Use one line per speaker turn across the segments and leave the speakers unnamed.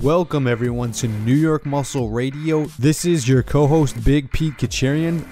Welcome everyone to New York Muscle Radio. This is your co-host Big Pete Kacharian.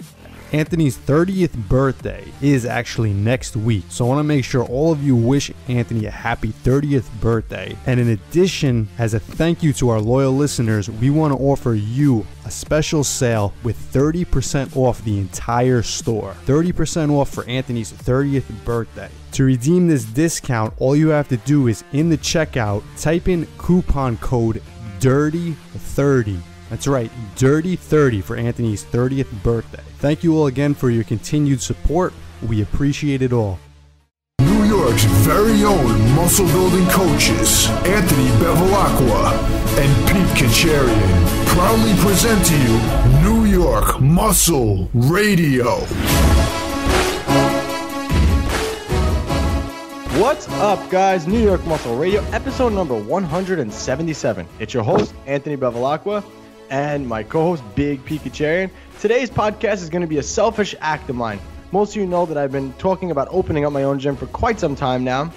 Anthony's 30th birthday is actually next week, so I want to make sure all of you wish Anthony a happy 30th birthday. And in addition, as a thank you to our loyal listeners, we want to offer you a special sale with 30% off the entire store. 30% off for Anthony's 30th birthday. To redeem this discount, all you have to do is in the checkout, type in coupon code DIRTY30. That's right, DIRTY30 for Anthony's 30th birthday. Thank you all again for your continued support. We appreciate it all.
New York's very own muscle building coaches, Anthony Bevilacqua and Pete Kacharian, proudly present to you New York Muscle Radio.
What's up, guys? New York Muscle Radio, episode number 177. It's your host, Anthony Bevilacqua, and my co-host, Big Pete Kacharian. Today's podcast is going to be a selfish act of mine. Most of you know that I've been talking about opening up my own gym for quite some time now.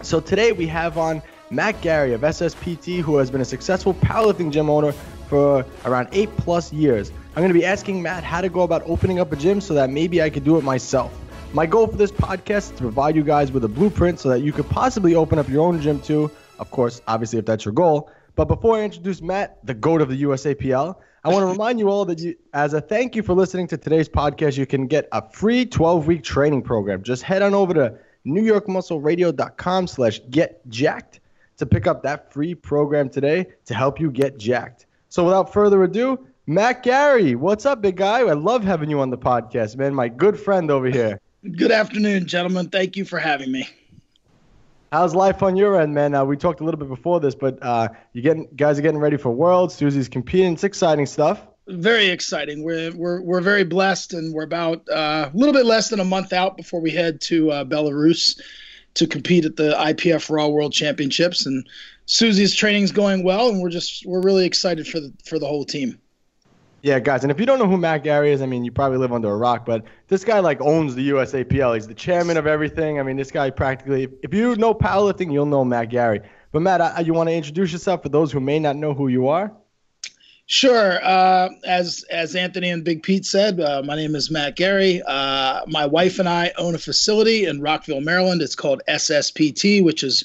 So today we have on Matt Gary of SSPT, who has been a successful powerlifting gym owner for around 8+ years. I'm going to be asking Matt how to go about opening up a gym so that maybe I could do it myself. My goal for this podcast is to provide you guys with a blueprint so that you could possibly open up your own gym too. Of course, obviously, if that's your goal. But before I introduce Matt, the GOAT of the USAPL, I want to remind you all that as a thank you for listening to today's podcast, you can get a free 12-week training program. Just head on over to newyorkmuscleradio.com/getjacked to pick up that free program today to help you get jacked. So without further ado, Matt Gary, what's up, big guy? I love having you on the podcast, man. My good friend over here.
Good afternoon, gentlemen. Thank you for having me.
How's life on your end, man? We talked a little bit before this, but guys are getting ready for Worlds. Susie's competing. It's exciting stuff.
Very exciting. We're very blessed, and we're about a little bit less than a month out before we head to Belarus to compete at the IPF Raw World Championships. And Susie's training's going well, and we're really excited for the whole team.
Yeah, guys, and if you don't know who Matt Gary is, I mean, you probably live under a rock, but this guy, owns the USAPL. He's the chairman of everything. I mean, this guy practically, if you know powerlifting, you'll know Matt Gary. But, Matt, you want to introduce yourself for those who may not know who you are?
Sure. As Anthony and Big Pete said, my name is Matt Gary. My wife and I own a facility in Rockville, Maryland. It's called SSPT, which is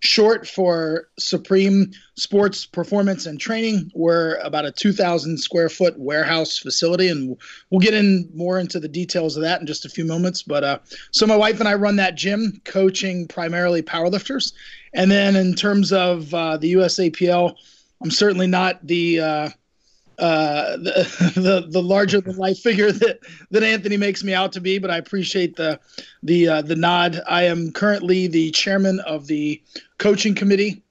short for Supreme Sports Performance and Training. We're about a 2,000 square foot warehouse facility, and we'll get more into the details of that in just a few moments. But so my wife and I run that gym, coaching primarily powerlifters. And then in terms of the USAPL, I'm certainly not the larger than life figure that Anthony makes me out to be, but I appreciate the nod. I am currently the chairman of the coaching committee,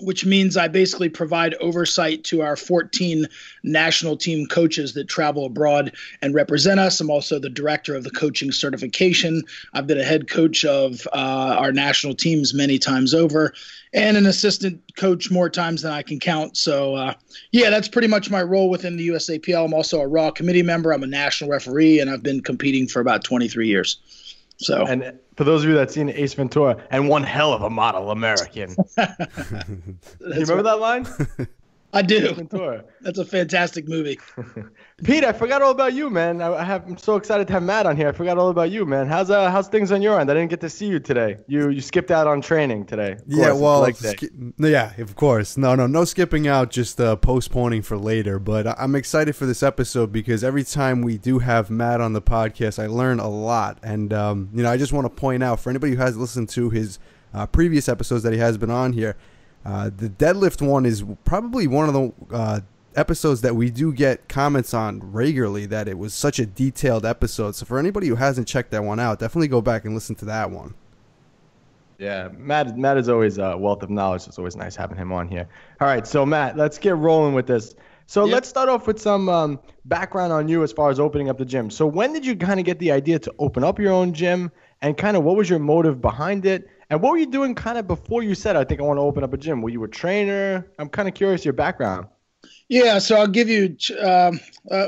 which means I basically provide oversight to our 14 national team coaches that travel abroad and represent us. I'm also the director of the coaching certification. I've been a head coach of our national teams many times over, and an assistant coach more times than I can count. So, yeah, that's pretty much my role within the USAPL. I'm also a Raw committee member. I'm a national referee, and I've been competing for about 23 years. So,
and for those of you that seen Ace Ventura, and one hell of a model American. You remember that line?
I do.
Ace Ventura.
That's a fantastic movie.
Pete, I forgot all about you, man. I'm so excited to have Matt on here. I forgot all about you, man. How's things on your end? I didn't get to see you today. You skipped out on training today.
Yeah, well, yeah, of course. No skipping out, just postponing for later. But I'm excited for this episode because every time we do have Matt on the podcast, I learn a lot. And, I just want to point out for anybody who has listened to his previous episodes that he has been on here, the deadlift one is probably one of the episodes that we do get comments on regularly, that it was such a detailed episode. So for anybody who hasn't checked that one out, definitely go back and listen to that one.
Yeah, Matt is always a wealth of knowledge. It's always nice having him on here. All right, so Matt, let's get rolling with this. So Let's start off with some background on you as far as opening up the gym. So when did you kind of get the idea to open up your own gym, and kind of what was your motive behind it? And what were you doing kind of before you said, I think I want to open up a gym? Were you a trainer? I'm kind of curious your background.
Yeah, so I'll give you,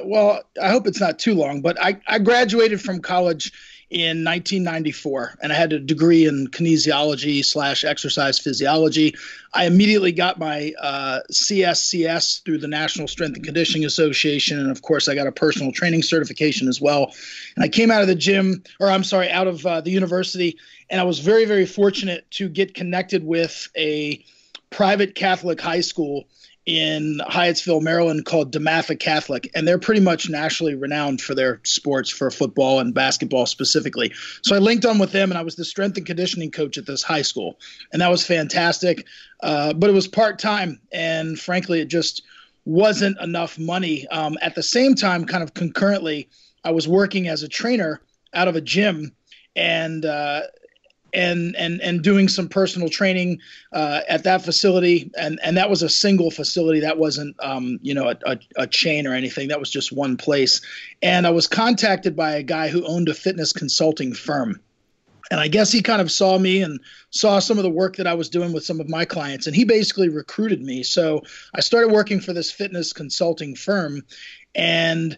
well, I hope it's not too long, but I graduated from college in 1994, and I had a degree in kinesiology/exercise physiology. I immediately got my CSCS through the National Strength and Conditioning Association, and of course, I got a personal training certification as well. And I came out of out of the university, and I was very, very fortunate to get connected with a private Catholic high school in Hyattsville, Maryland, called DeMatha Catholic, and they're pretty much nationally renowned for their sports, for football and basketball specifically. So I linked on with them, and I was the strength and conditioning coach at this high school, and that was fantastic. But it was part-time, and frankly, it just wasn't enough money. At the same time, kind of concurrently, I was working as a trainer out of a gym, and doing some personal training at that facility, and that was a single facility. That wasn't a chain or anything. That was just one place. And I was contacted by a guy who owned a fitness consulting firm, and I guess he kind of saw me and saw some of the work that I was doing with some of my clients, and he basically recruited me. So I started working for this fitness consulting firm, and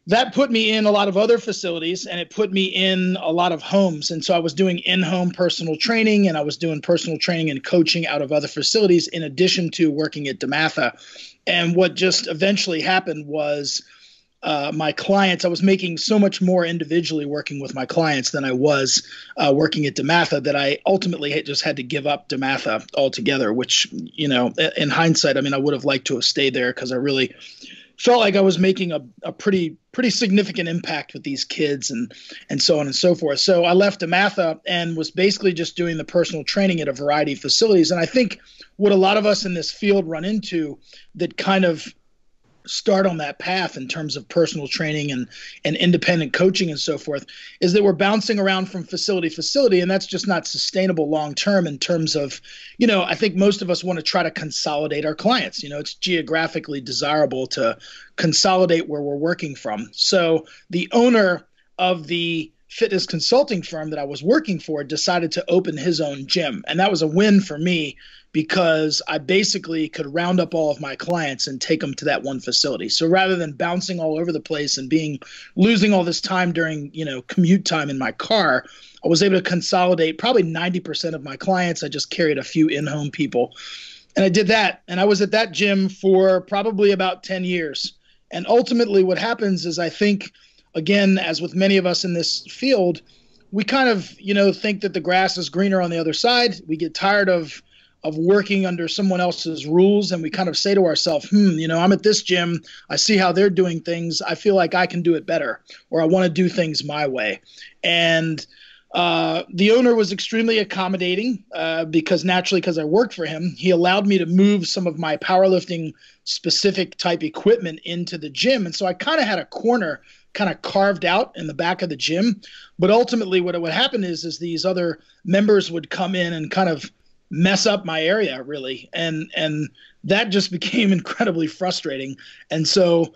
that put me in a lot of other facilities, and it put me in a lot of homes. And so I was doing in-home personal training, and I was doing personal training and coaching out of other facilities in addition to working at DeMatha. And what just eventually happened was my clients, I was making so much more individually working with my clients than I was working at DeMatha, that I ultimately just had to give up DeMatha altogether, which, in hindsight, I would have liked to have stayed there, because I really felt like I was making a pretty significant impact with these kids and so on and so forth. So I left DeMatha and was basically just doing the personal training at a variety of facilities. And I think what a lot of us in this field run into that kind of start on that path in terms of personal training and independent coaching and so forth is that we're bouncing around from facility to facility, and that's just not sustainable long term in terms of, I think most of us want to try to consolidate our clients. It's geographically desirable to consolidate where we're working from. So the owner of the fitness consulting firm that I was working for decided to open his own gym, and that was a win for me, because I basically could round up all of my clients and take them to that one facility. So rather than bouncing all over the place and losing all this time during, commute time in my car, I was able to consolidate probably 90% of my clients. I just carried a few in-home people, and I did that. And I was at that gym for probably about 10 years. And ultimately what happens is, I think, again, as with many of us in this field, we kind of, think that the grass is greener on the other side. We get tired of working under someone else's rules, and we kind of say to ourselves, I'm at this gym, I see how they're doing things, I feel like I can do it better, or I want to do things my way. And the owner was extremely accommodating, because I worked for him, he allowed me to move some of my powerlifting specific type equipment into the gym. And so I kind of had a corner kind of carved out in the back of the gym. But ultimately what would happen is these other members would come in and kind of mess up my area, really. And that just became incredibly frustrating. And so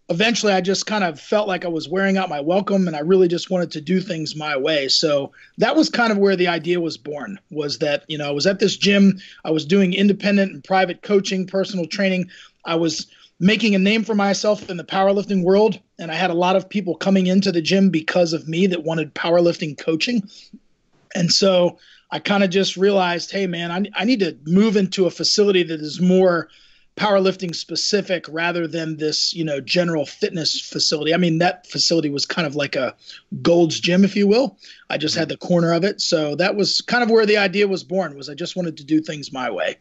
eventually I just kind of felt like I was wearing out my welcome, and I really just wanted to do things my way. So that was kind of where the idea was born, was that, I was at this gym, I was doing independent and private coaching, personal training. I was making a name for myself in the powerlifting world, and I had a lot of people coming into the gym because of me that wanted powerlifting coaching. And so I kind of just realized, hey, man, I need to move into a facility that is more powerlifting specific rather than this, general fitness facility. That facility was kind of like a Gold's Gym, if you will. I just had the corner of it. So that was kind of where the idea was born, was I just wanted to do things my way.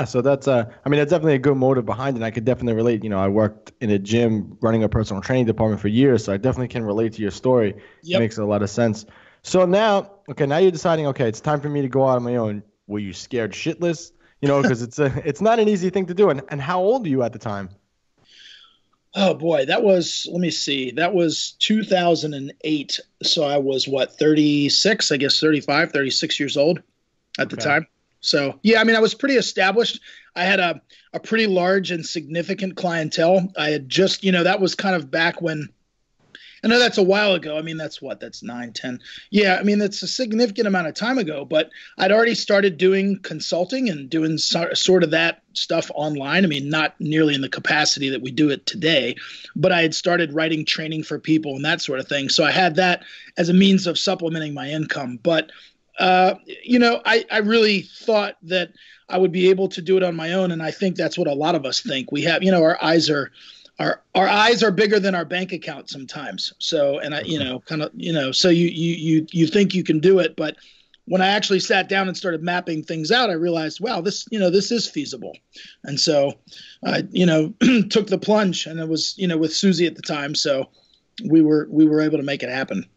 So that's that's definitely a good motive behind it. And I could definitely relate. I worked in a gym running a personal training department for years, so I definitely can relate to your story. Yep. It makes a lot of sense. So now you're deciding, it's time for me to go out on my own. Were you scared shitless? Because it's not an easy thing to do. And how old are you at the time?
Oh boy, that was 2008. So I was 36, I guess 35, 36 years old at the time. So yeah, I was pretty established. I had a pretty large and significant clientele. I had just, that was kind of back when I know that's a while ago. I mean, that's 9, 10. Yeah, I mean, that's a significant amount of time ago, but I'd already started doing consulting and doing sort of that stuff online. I mean, not nearly in the capacity that we do it today, but I had started writing training for people and that sort of thing. So I had that as a means of supplementing my income. But, I really thought that I would be able to do it on my own. And I think that's what a lot of us think. We have, our eyes are bigger than our bank account sometimes. So, and so you think you can do it, but when I actually sat down and started mapping things out, I realized, wow, this is feasible. And so I, took the plunge, and it was, with Susie at the time. So we were able to make it happen.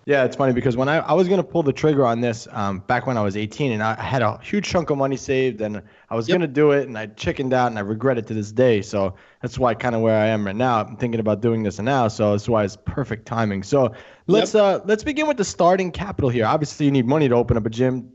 Yeah, it's funny because when I was going to pull the trigger on this back when I was 18, and I had a huge chunk of money saved, and I was going to do it, and I chickened out, and I regret it to this day. So that's why kind of where I am right now. I'm thinking about doing this now, so that's why it's perfect timing. So let's begin with the starting capital here. Obviously, you need money to open up a gym.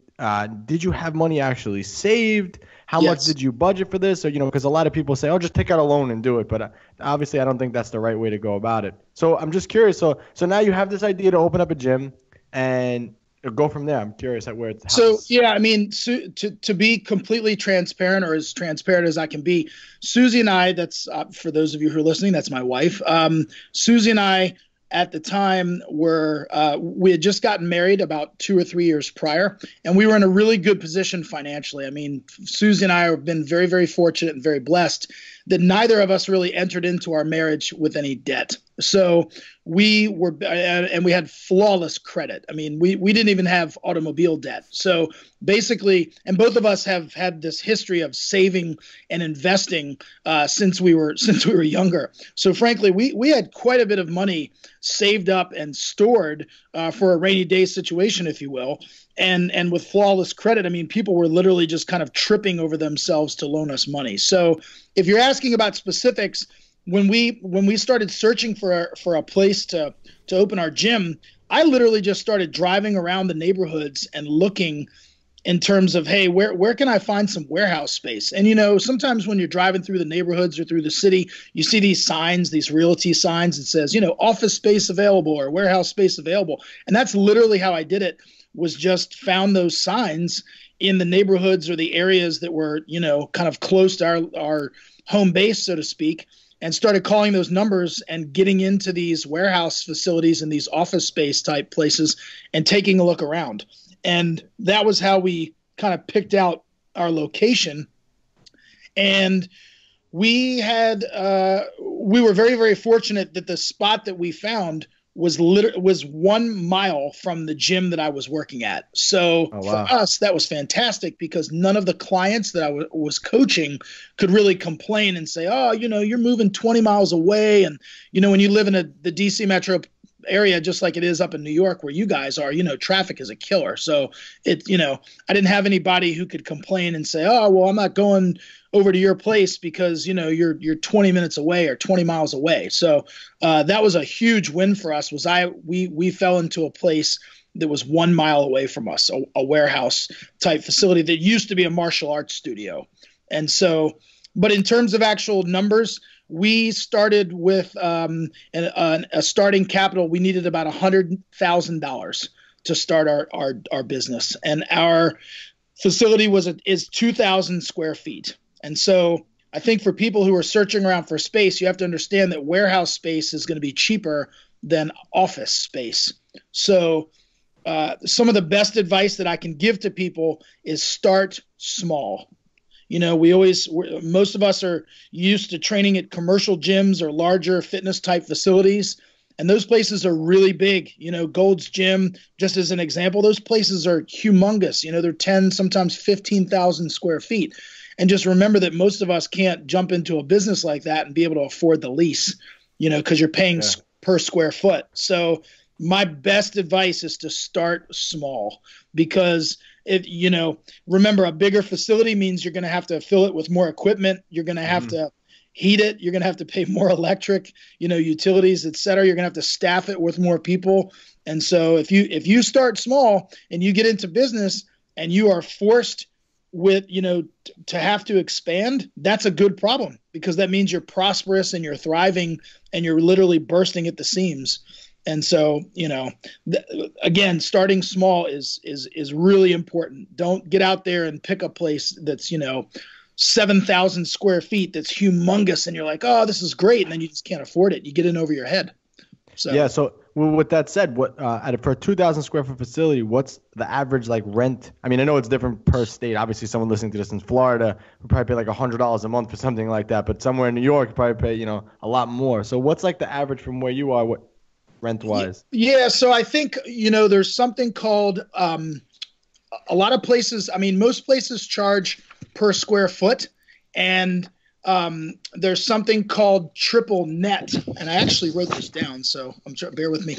Did you have money actually saved? How much did you budget for this? Or, because a lot of people say, oh, just take out a loan and do it. But obviously, I don't think that's the right way to go about it. So I'm just curious. So now you have this idea to open up a gym and go from there. I'm curious at where it's.
So, yeah, I mean, to be completely transparent, or as transparent as I can be, Susie and I, that's for those of you who are listening, that's my wife. Susie and I, at the time, we had just gotten married about 2 or 3 years prior, and we were in a really good position financially. I mean, Susie and I have been very, very fortunate and very blessed that neither of us really entered into our marriage with any debt. So we had flawless credit. I mean, we didn't even have automobile debt. So basically, and both of us have had this history of saving and investing since we were younger. So frankly, we had quite a bit of money saved up and stored for a rainy day situation, if you will. And with flawless credit, I mean, people were literally just kind of tripping over themselves to loan us money. So if you're asking about specifics, when we started searching for a place to open our gym, I literally just started driving around the neighborhoods and looking in terms of, hey, where can I find some warehouse space? And, sometimes when you're driving through the neighborhoods or through the city, you see these signs, these realty signs that says, office space available or warehouse space available. And that's literally how I did it, was just found those signs in the neighborhoods or the areas that were, kind of close to our home base, so to speak, and started calling those numbers and getting into these warehouse facilities and these office space type places and taking a look around. And that was how we kind of picked out our location. And we were very, very fortunate that the spot that we found was 1 mile from the gym that I was working at. So for us, that was fantastic because none of the clients that I was coaching could really complain and say, oh, you're moving 20 miles away. And, when you live in the DC metro area, just like it is up in New York where you guys are, traffic is a killer. So I didn't have anybody who could complain and say, oh, well, I'm not going over to your place because, you're 20 minutes away or 20 miles away. So that was a huge win for us. We fell into a place that was 1 mile away from us, a warehouse type facility that used to be a martial arts studio. And so, but in terms of actual numbers, we started with a starting capital. We needed about $100,000 to start our business, and our facility is 2,000 square feet. And so I think for people who are searching around for space, you have to understand that warehouse space is going to be cheaper than office space. So some of the best advice that I can give to people is start small. Most of us are used to training at commercial gyms or larger fitness type facilities. And those places are really big. Gold's Gym, just as an example, those places are humongous. They're 10, sometimes 15,000 square feet. And just remember that most of us can't jump into a business like that and be able to afford the lease, because you're paying per square foot. So my best advice is to start small, because remember, a bigger facility means you're going to have to fill it with more equipment. You're going to have to heat it. You're going to have to pay more electric, utilities, et cetera. You're going to have to staff it with more people. And so if you start small and you get into business and you are forced with, to have to expand, that's a good problem, because that means you're prosperous and you're thriving and you're literally bursting at the seams. And so, again, starting small is really important. Don't get out there and pick a place that's, 7,000 square feet that's humongous and you're like, oh, this is great. And then you just can't afford it. You get in over your head. So
yeah. So with that said, what for a 2,000 square foot facility, what's the average like rent? I mean, I know it's different per state. Obviously, someone listening to this in Florida would probably pay like $100 a month for something like that. But somewhere in New York, you probably pay, a lot more. So what's like the average from where you are, rent wise?
Yeah. So I think, there's something called a lot of places. I mean, most places charge per square foot, and there's something called triple net, and I actually wrote this down, so bear with me.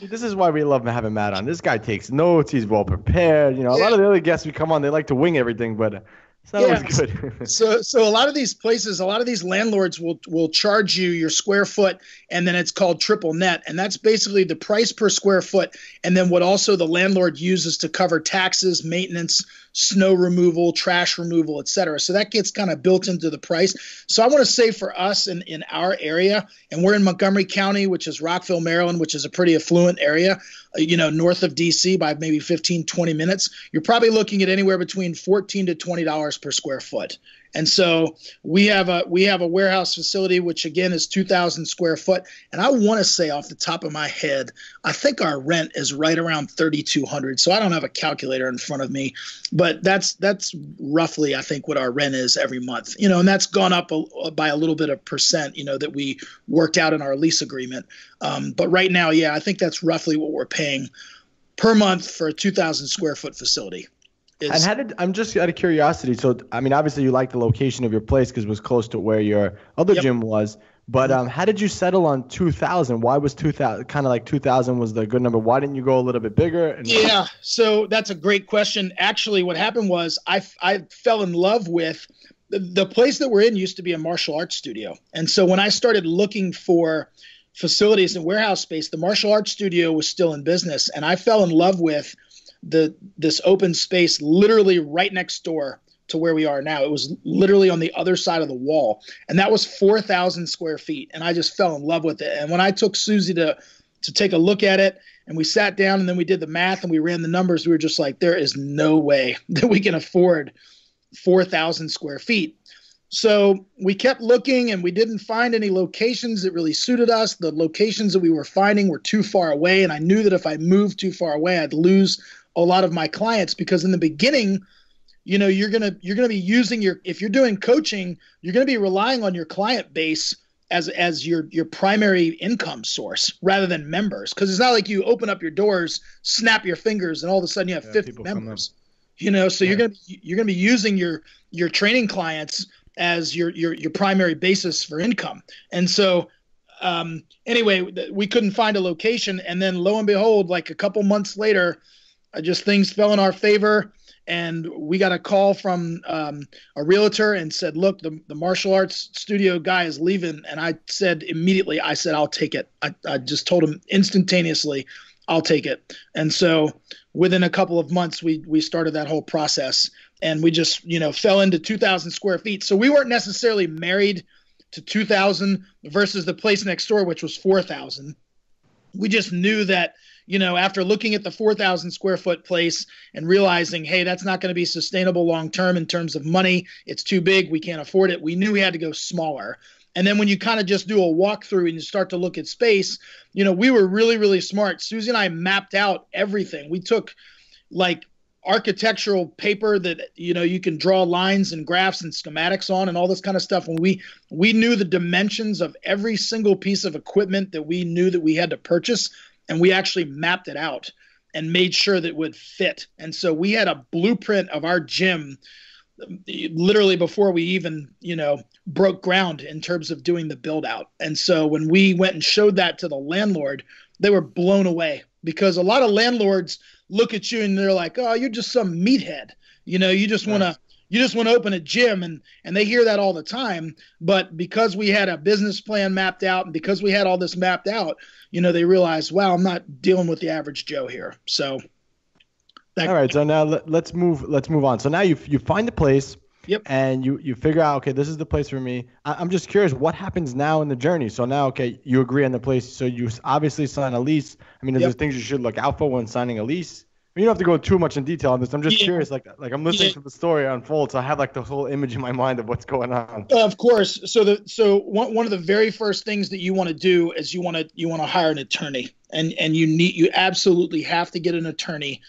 This is why we love having Matt on. This guy takes notes. He's well prepared. A lot of the other guests we come on, they like to wing everything, but it's not always good.
So a lot of these places, a lot of these landlords will charge you your square foot, and then it's called triple net, and that's basically the price per square foot, and then what also the landlord uses to cover taxes, maintenance, snow removal, trash removal, et cetera. So that gets kind of built into the price. So I want to say for us in our area, and we're in Montgomery County, which is Rockville, Maryland, which is a pretty affluent area, north of DC by maybe 15, 20 minutes, you're probably looking at anywhere between $14 to $20 per square foot. And so we have a warehouse facility, which again is 2,000 square foot. And I want to say off the top of my head, I think our rent is right around $3,200. So I don't have a calculator in front of me, but that's roughly, I think, what our rent is every month. And that's gone up by a little bit of percent, that we worked out in our lease agreement. But right now, yeah, I think that's roughly what we're paying per month for a 2,000 square foot facility.
And I'm just out of curiosity. So, I mean, obviously you like the location of your place because it was close to where your other gym was. But how did you settle on 2,000? Why was 2,000 kind of like 2,000 was the good number? Why didn't you go a little bit bigger?
Yeah, so that's a great question. Actually, what happened was I fell in love with the place that we're in. Used to be a martial arts studio. And so when I started looking for facilities and warehouse space, the martial arts studio was still in business. And I fell in love with this open space literally right next door to where we are now. It was literally on the other side of the wall, and that was 4,000 square feet. And I just fell in love with it. And when I took Susie to take a look at it, and we sat down and then we did the math and we ran the numbers, we were just like, there is no way that we can afford 4,000 square feet. So we kept looking and we didn't find any locations that really suited us. The locations that we were finding were too far away. And I knew that if I moved too far away, I'd lose a lot of my clients, because in the beginning, you're going to be using if you're doing coaching, you're going to be relying on your client base as your primary income source rather than members. Cause it's not like you open up your doors, snap your fingers, and all of a sudden you have 50 members, so you're going to be using your training clients as your primary basis for income. And so, anyway, we couldn't find a location. And then lo and behold, like a couple months later, things fell in our favor, and we got a call from a realtor and said, look, the martial arts studio guy is leaving. And I said immediately, I'll take it. I just told him instantaneously, I'll take it. And so within a couple of months, we started that whole process, and we just, fell into 2,000 square feet. So we weren't necessarily married to 2,000 versus the place next door, which was 4,000. We just knew that, after looking at the 4,000 square foot place and realizing, hey, that's not going to be sustainable long-term in terms of money. It's too big. We can't afford it. We knew we had to go smaller. And then when you kind of just do a walkthrough and you start to look at space, we were really, really smart. Susie and I mapped out everything. We took like architectural paper that, you can draw lines and graphs and schematics on and all this kind of stuff. And we knew the dimensions of every single piece of equipment that we knew that we had to purchase. And we actually mapped it out and made sure that it would fit. And so we had a blueprint of our gym literally before we even, broke ground in terms of doing the build out. And so when we went and showed that to the landlord, they were blown away, because a lot of landlords look at you and they're like, oh, you're just some meathead. You just want to open a gym, and they hear that all the time. But because we had a business plan mapped out, and because we had all this mapped out, they realized, wow, I'm not dealing with the average Joe here. So
All right. So now let's move on. So now you find the place.
Yep.
And you figure out, okay, this is the place for me. I'm just curious, what happens now in the journey? So now, okay, you agree on the place. So you obviously sign a lease. I mean, are there things you should look out for when signing a lease? I mean, you don't have to go too much in detail on this. I'm just curious, like I'm listening to the story unfold, so I have like the whole image in my mind of what's going on.
Of course. So one of the very first things that you want to do is you want to hire an attorney, and you absolutely have to get an attorney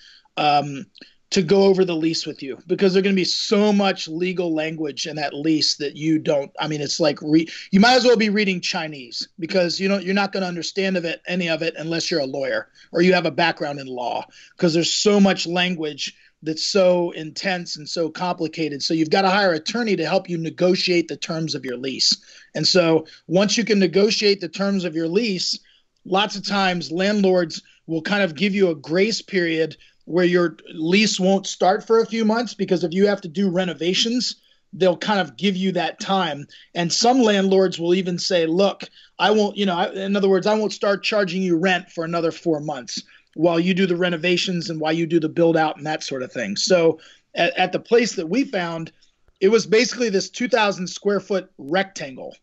to go over the lease with you, because there's going to be so much legal language in that lease that you don't. I mean, it's like you might as well be reading Chinese, because you're not going to understand any of it unless you're a lawyer or you have a background in law, because there's so much language that's so intense and so complicated. So you've got to hire an attorney to help you negotiate the terms of your lease. And so once you can negotiate the terms of your lease, lots of times landlords will kind of give you a grace period where your lease won't start for a few months, because if you have to do renovations, they'll kind of give you that time. And some landlords will even say, look, I won't, in other words, I won't start charging you rent for another 4 months while you do the renovations and while you do the build out and that sort of thing. So at the place that we found, it was basically this 2,000 square foot rectangle.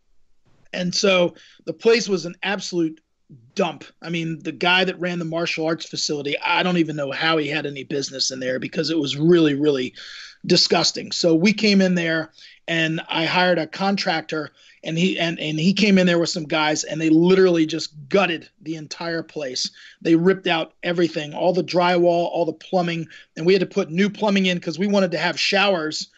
And so the place was an absolute dump. I mean, the guy that ran the martial arts facility, I don't even know how he had any business in there, because it was really, really disgusting. So we came in there and I hired a contractor, and he came in there with some guys, and they literally just gutted the entire place. They ripped out everything, all the drywall, all the plumbing, and we had to put new plumbing in because we wanted to have showers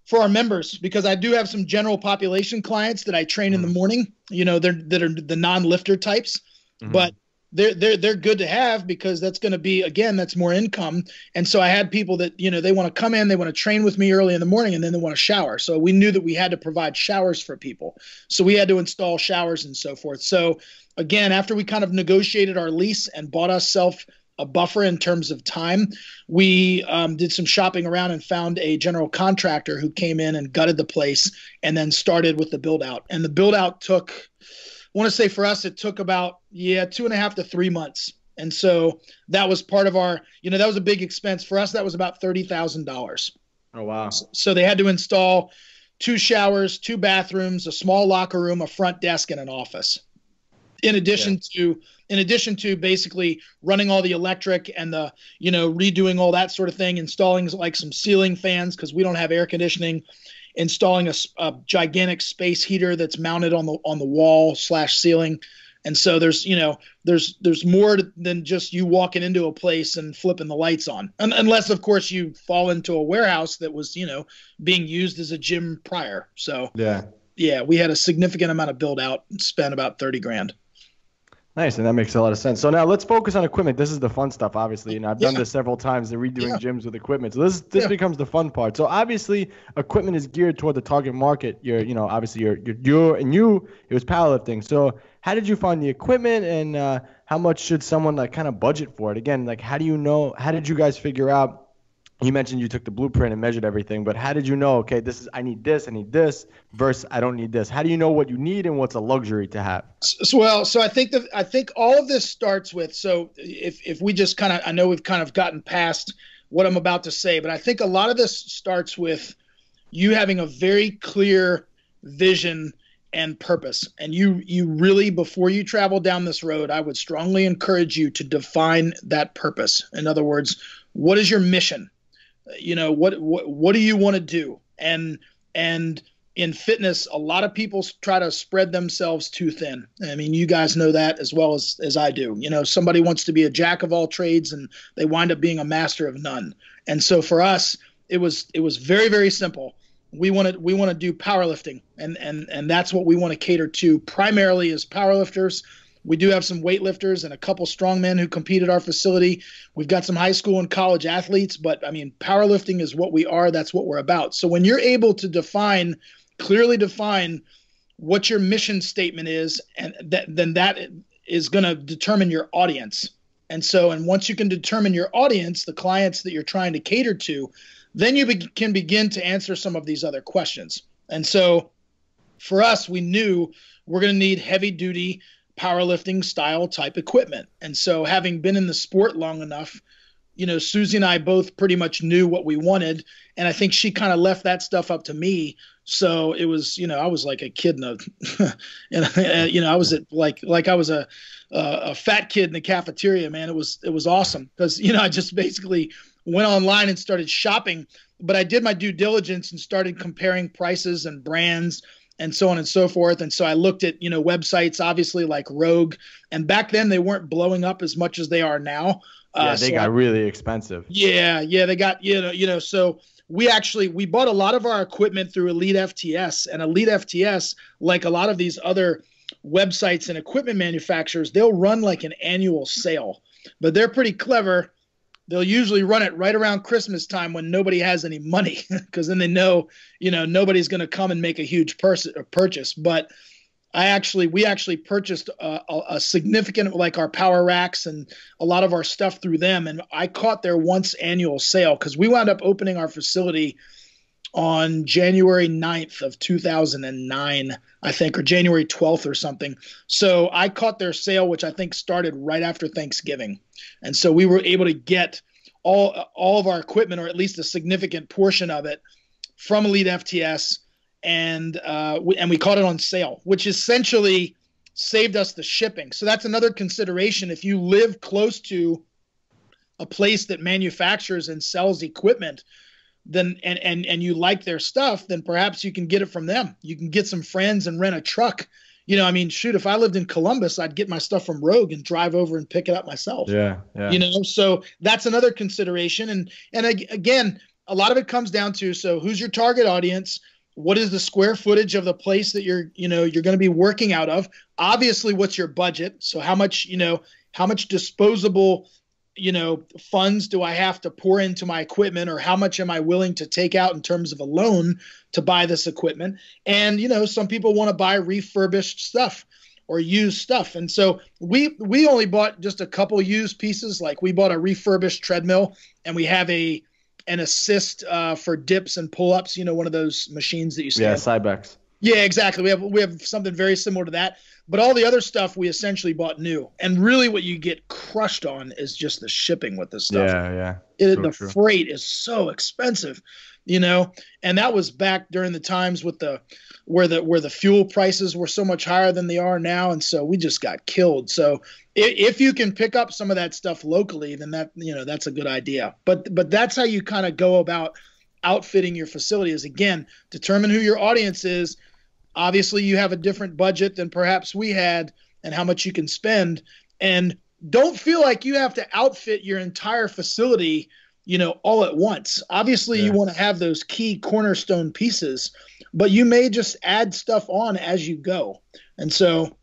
for our members, because I do have some general population clients that I train in the morning, that are the non-lifter types, but they're good to have, because that's going to be, again, that's more income. And so I had people that, they want to come in, they want to train with me early in the morning, and then they want to shower. So we knew that we had to provide showers for people. So we had to install showers and so forth. So again, after we kind of negotiated our lease and bought ourselves a buffer in terms of time, we did some shopping around and found a general contractor who came in and gutted the place and then started with the build out. And the build out took, I want to say for us, it took about 2.5 to 3 months. And so that was part of our, that was a big expense for us. That was about $30,000.
Oh, wow.
So they had to install 2 showers, 2 bathrooms, a small locker room, a front desk, and an office. In addition to basically running all the electric and the, redoing all that sort of thing, installing like some ceiling fans, because we don't have air conditioning, installing a gigantic space heater that's mounted on the wall / ceiling. And so there's more than just you walking into a place and flipping the lights on, unless of course you fall into a warehouse that was, being used as a gym prior. So yeah, we had a significant amount of build out and spent about $30,000.
Nice, and that makes a lot of sense. So now let's focus on equipment. This is the fun stuff, obviously, and I've done this several times, the redoing gyms with equipment. So this becomes the fun part. So obviously, equipment is geared toward the target market. Obviously it was powerlifting. So how did you find the equipment, and how much should someone like kind of budget for it? Again, like how did you guys figure out? You mentioned you took the blueprint and measured everything, but how did you know, okay, I need this versus I don't need this? How do you know what you need and what's a luxury to have?
So I think all of this starts with, so if we just kind of, I know we've kind of gotten past what I'm about to say, but I think a lot of this starts with you having a very clear vision and purpose. And you really, before you travel down this road, I would strongly encourage you to define that purpose. In other words, what is your mission? What do you want to do? And in fitness, a lot of people try to spread themselves too thin. I mean, you guys know that as well as I do. Somebody wants to be a jack of all trades and they wind up being a master of none. And so for us, it was very, very simple. We want to do powerlifting, and that's what we want to cater to primarily as powerlifters. We do have some weightlifters and a couple strongmen who compete at our facility. We've got some high school and college athletes, but I mean, powerlifting is what we are. That's what we're about. So when you're able to clearly define what your mission statement is, and then that is going to determine your audience. And once you can determine your audience, the clients that you're trying to cater to, then you can begin to answer some of these other questions. And so for us, we knew we're going to need heavy duty powerlifting style type equipment. And so having been in the sport long enough, Susie and I both pretty much knew what we wanted. And I think she kind of left that stuff up to me. So it was, I was like a kid in a, and I was like I was a fat kid in the cafeteria, man. It was awesome because, I just basically went online and started shopping, but I did my due diligence and started comparing prices and brands and so on and so forth. And so I looked at, websites, obviously like Rogue, and back then they weren't blowing up as much as they are now.
They got really expensive.
Yeah, they got, so we bought a lot of our equipment through Elite FTS, and Elite FTS, like a lot of these other websites and equipment manufacturers, they'll run like an annual sale, but they're pretty clever. They'll usually run it right around Christmas time when nobody has any money, because then they know, nobody's going to come and make a huge purchase. But we actually purchased a significant, like our power racks and a lot of our stuff through them. And I caught their once annual sale because we wound up opening our facility on January 9th of 2009, I think, or January 12th or something. So I caught their sale, which I think started right after Thanksgiving. And so we were able to get all of our equipment, or at least a significant portion of it, from Elite FTS. And we caught it on sale, which essentially saved us the shipping. So that's another consideration. If you live close to a place that manufactures and sells equipment, then and you like their stuff, then perhaps you can get it from them. You can get some friends and rent a truck. Shoot, if I lived in Columbus, I'd get my stuff from Rogue and drive over and pick it up myself.
Yeah.
So that's another consideration. And again, a lot of it comes down to, so who's your target audience? What is the square footage of the place that you're going to be working out of? Obviously, what's your budget? So how much disposable, funds do I have to pour into my equipment, or how much am I willing to take out in terms of a loan to buy this equipment? And, some people want to buy refurbished stuff or used stuff. And so we only bought just a couple used pieces. Like we bought a refurbished treadmill, and we have an assist for dips and pull-ups, one of those machines that you see.
Yeah, Cybex.
Yeah, exactly. We have something very similar to that. But all the other stuff we essentially bought new. And really what you get crushed on is just the shipping with this stuff.
Yeah.
The freight is so expensive, and that was back during the times with where the fuel prices were so much higher than they are now. And so we just got killed. So if you can pick up some of that stuff locally, then that's a good idea. But that's how you kind of go about outfitting your facility, is, again, determine who your audience is. Obviously, you have a different budget than perhaps we had, and how much you can spend. And don't feel like you have to outfit your entire facility, all at once. Obviously, You want to have those key cornerstone pieces, but you may just add stuff on as you go. And so,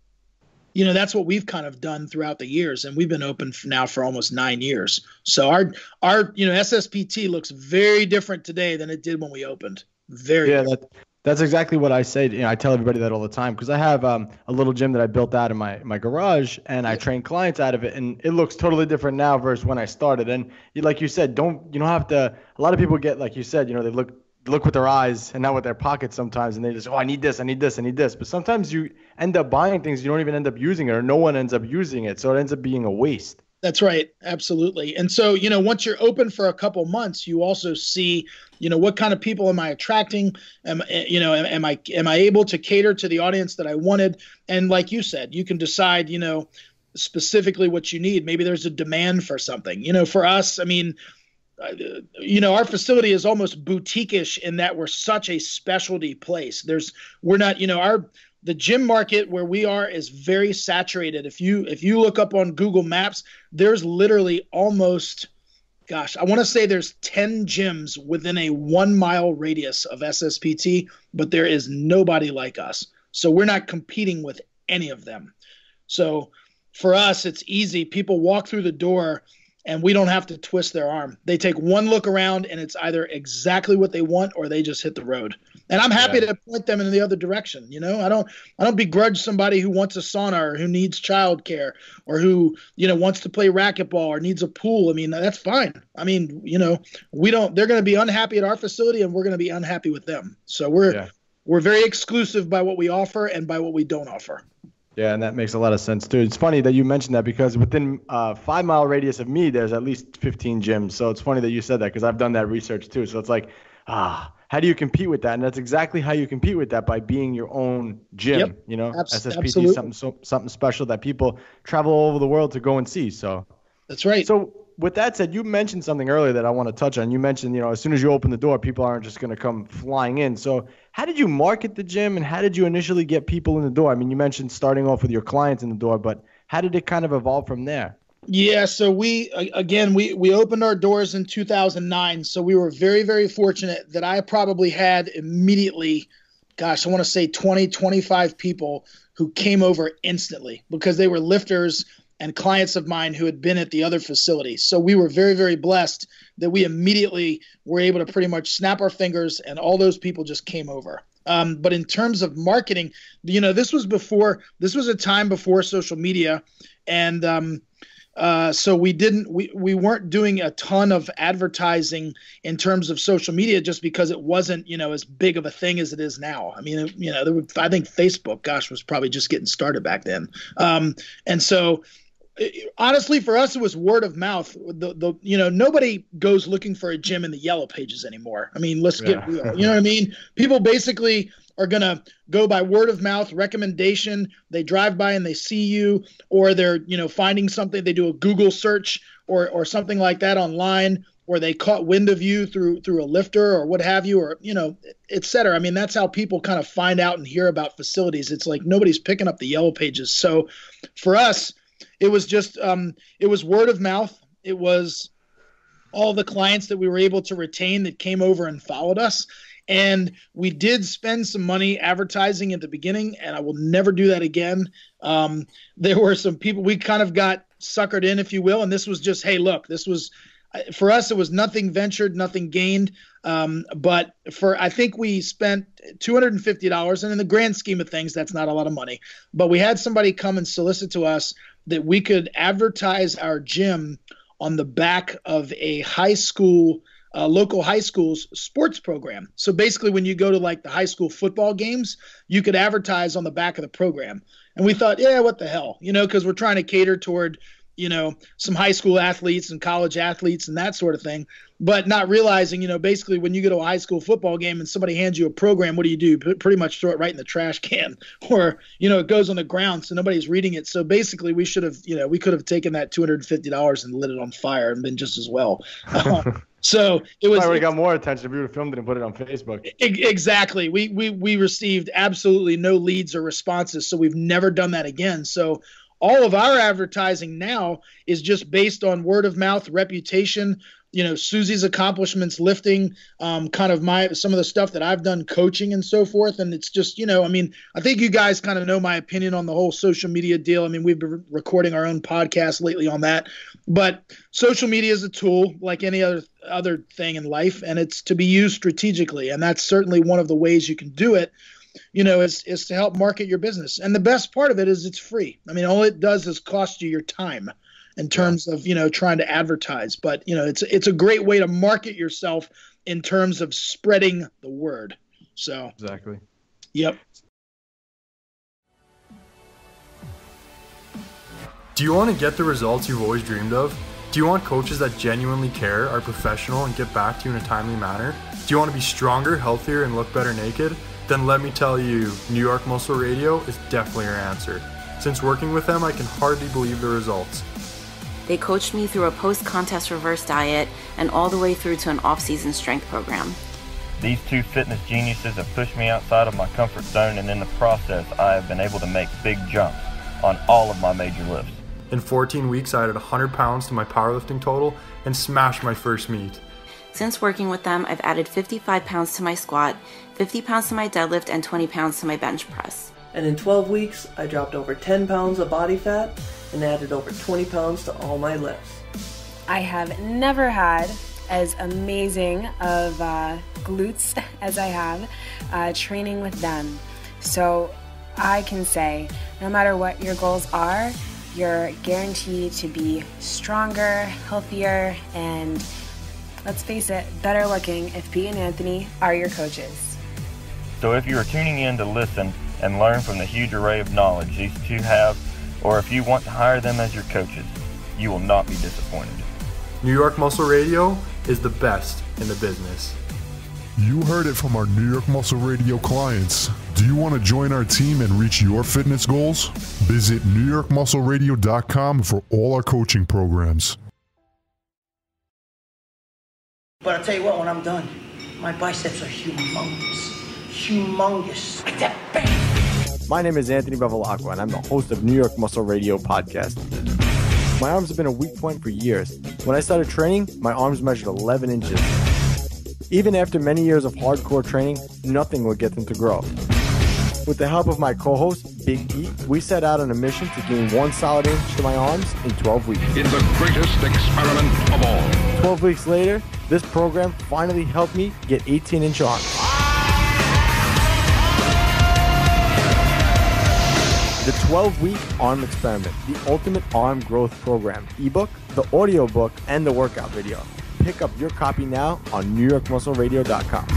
that's what we've kind of done throughout the years. And we've been open now for almost 9 years. So our SSPT looks very different today than it did when we opened. Very different.
That's exactly what I say. I tell everybody that all the time, because I have a little gym that I built out in my garage, and I train clients out of it, and it looks totally different now versus when I started. And like you said, you don't have to. A lot of people get, like you said, they look with their eyes and not with their pockets sometimes, and they just, I need this, I need this, I need this. But sometimes you end up buying things you don't even end up using it, or no one ends up using it, so it ends up being a waste.
That's right. Absolutely. And so, once you're open for a couple months, you also see, what kind of people am I attracting? Am I able to cater to the audience that I wanted? And like you said, you can decide, specifically what you need. Maybe there's a demand for something. For us, our facility is almost boutique-ish in that we're such a specialty place. The gym market where we are is very saturated. If you look up on Google Maps, there's literally almost, I want to say there's 10 gyms within a 1 mile radius of SSPT, but there is nobody like us. So we're not competing with any of them. So for us, it's easy. People walk through the door and we don't have to twist their arm. They take one look around and it's either exactly what they want or they just hit the road. And I'm happy to point them in the other direction. I don't begrudge somebody who wants a sauna or who needs childcare or who, wants to play racquetball or needs a pool. That's fine. They're going to be unhappy at our facility and we're going to be unhappy with them. So we're very exclusive by what we offer and by what we don't offer.
Yeah, and that makes a lot of sense too. It's funny that you mentioned that because within a 5-mile radius of me, there's at least 15 gyms. So it's funny that you said that because I've done that research too. So it's like, how do you compete with that? And that's exactly how you compete with that, by being your own gym.
Yep.
You know, SSPT
Absolutely.
is something special that people travel all over the world to go and see. So
That's right.
So with that said, you mentioned something earlier that I want to touch on. You mentioned, as soon as you open the door, people aren't just going to come flying in. So how did you market the gym, and how did you initially get people in the door? I mean, you mentioned starting off with your clients in the door, but how did it kind of evolve from there?
Yeah, so we opened our doors in 2009. So we were very, very fortunate that I probably had immediately, gosh, I want to say 20, 25 people who came over instantly because they were lifters and clients of mine who had been at the other facility. So we were very, very blessed that we immediately were able to pretty much snap our fingers and all those people just came over. But in terms of marketing, this was a time before social media. And so we weren't doing a ton of advertising in terms of social media just because it wasn't, as big of a thing as it is now. I mean, I think Facebook, gosh, was probably just getting started back then. And so honestly, for us, it was word of mouth. Nobody goes looking for a gym in the yellow pages anymore. I mean, let's get real. You know what I mean? People basically are going to go by word of mouth recommendation. They drive by and they see you, or they're, finding something. They do a Google search or something like that online, or they caught wind of you through a lifter or what have you, or, et cetera. I mean, that's how people kind of find out and hear about facilities. It's like nobody's picking up the yellow pages. So for us, it was just it was word of mouth. It was all the clients that we were able to retain that came over and followed us. And we did spend some money advertising at the beginning, and I will never do that again. There were some people, we kind of got suckered in, if you will. And this was just, hey, look, this was, for us, it was nothing ventured, nothing gained. But I think we spent $250, and in the grand scheme of things, that's not a lot of money. But we had somebody come and solicit to us that we could advertise our gym on the back of a high school, local high school's sports program. So basically, when you go to like the high school football games, you could advertise on the back of the program. And we thought, yeah, what the hell, because we're trying to cater toward, some high school athletes and college athletes and that sort of thing, but not realizing, basically when you go to a high school football game and somebody hands you a program, what do? Pretty much throw it right in the trash can, or, it goes on the ground so nobody's reading it. So basically we should have, we could have taken that $250 and lit it on fire and been just as well. So it was. I
would have got more attention if we would have filmed it and put it on Facebook.
Exactly. We received absolutely no leads or responses, so we've never done that again. So all of our advertising now is just based on word of mouth, reputation, Susie's accomplishments, lifting, kind of some of the stuff that I've done, coaching and so forth. And it's just, I think you guys kind of know my opinion on the whole social media deal. I mean, we've been recording our own podcast lately on that, but social media is a tool like any other thing in life, and it's to be used strategically. And that's certainly one of the ways you can do it. Is to help market your business. And the best part of it is it's free. I mean, all it does is cost you your time in terms of, trying to advertise. But, it's a great way to market yourself in terms of spreading the word. So
exactly.
Yep.
Do you want to get the results you've always dreamed of? Do you want coaches that genuinely care, are professional, and get back to you in a timely manner? Do you want to be stronger, healthier, and look better naked? Then let me tell you, New York Muscle Radio is definitely your answer. Since working with them, I can hardly believe the results.
They coached me through a post-contest reverse diet and all the way through to an off-season strength program.
These two fitness geniuses have pushed me outside of my comfort zone, and in the process, I have been able to make big jumps on all of my major lifts.
In 14 weeks, I added 100 pounds to my powerlifting total and smashed my first meet.
Since working with them, I've added 55 pounds to my squat, 50 pounds to my deadlift, and 20 pounds to my bench press.
And in 12 weeks, I dropped over 10 pounds of body fat and added over 20 pounds to all my lifts.
I have never had as amazing of glutes as I have training with them. So I can say, no matter what your goals are, you're guaranteed to be stronger, healthier, and let's face it, better looking if Pete and Anthony are your coaches.
So if you are tuning in to listen and learn from the huge array of knowledge these two have, or if you want to hire them as your coaches, you will not be disappointed.
New York Muscle Radio is the best in the business.
You heard it from our New York Muscle Radio clients. Do you want to join our team and reach your fitness goals? Visit NewYorkMuscleRadio.com for all our coaching programs.
But I'll tell you what, when I'm done, my biceps are humongous. Humongous. Like that, bang!
My name is Anthony Bevilacqua, and I'm the host of New York Muscle Radio podcast. My arms have been a weak point for years. When I started training, my arms measured 11 inches. Even after many years of hardcore training, nothing would get them to grow. With the help of my co-host, Big Pete, we set out on a mission to gain 1 solid inch to my arms in 12 weeks.
It's the greatest experiment of all.
12 weeks later, this program finally helped me get 18-inch arms. The 12-week arm experiment, the ultimate arm growth program, ebook, the audio book, and the workout video. Pick up your copy now on NewYorkMuscleRadio.com.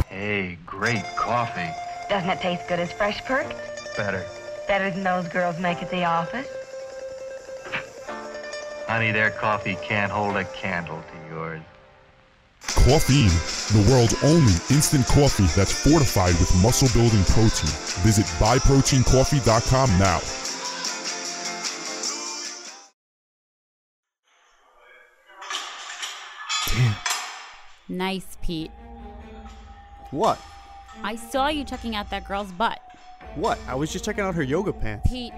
Hey, great coffee.
Doesn't it taste good as Fresh Perk?
Better.
Better than those girls make at the office?
Honey, their coffee can't hold a candle to yours.
Caffeine, the world's only instant coffee that's fortified with muscle-building protein. Visit buyproteincoffee.com now.
Nice, Pete.
What?
I saw you checking out that girl's butt.
What? I was just checking out her yoga pants.
Pete.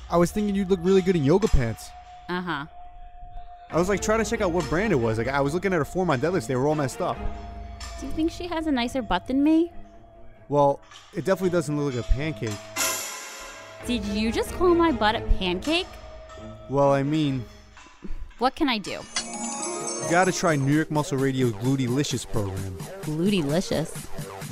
I was thinking you'd look really good in yoga pants.
Uh-huh.
I was like trying to check out what brand it was. Like I was looking at her form on deadlifts. They were all messed up.
Do you think she has a nicer butt than me?
Well, it definitely doesn't look like a pancake.
Did you just call my butt a pancake?
Well, I mean...
What can I do?
You gotta try New York Muscle Radio's Glutylicious program.
Glutylicious?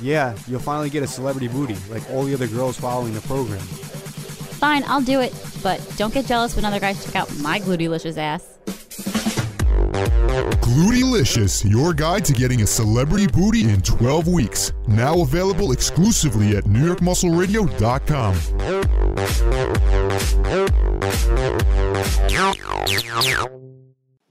Yeah, you'll finally get a celebrity booty, like all the other girls following the program.
Fine, I'll do it. But don't get jealous when other guys check out my glutylicious ass.
Glutylicious, your guide to getting a celebrity booty in 12 weeks. Now available exclusively at NewYorkMuscleRadio.com.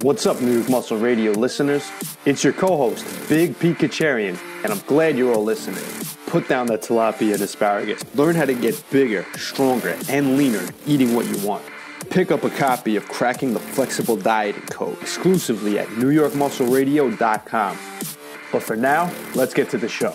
What's up, New York Muscle Radio listeners? It's your co-host, Big Pete Kacharian, and I'm glad you're all listening. Put down that tilapia and asparagus. Learn how to get bigger, stronger, and leaner eating what you want. Pick up a copy of Cracking the Flexible Dieting Code exclusively at NewYorkMuscleRadio.com. But for now, let's get to the show.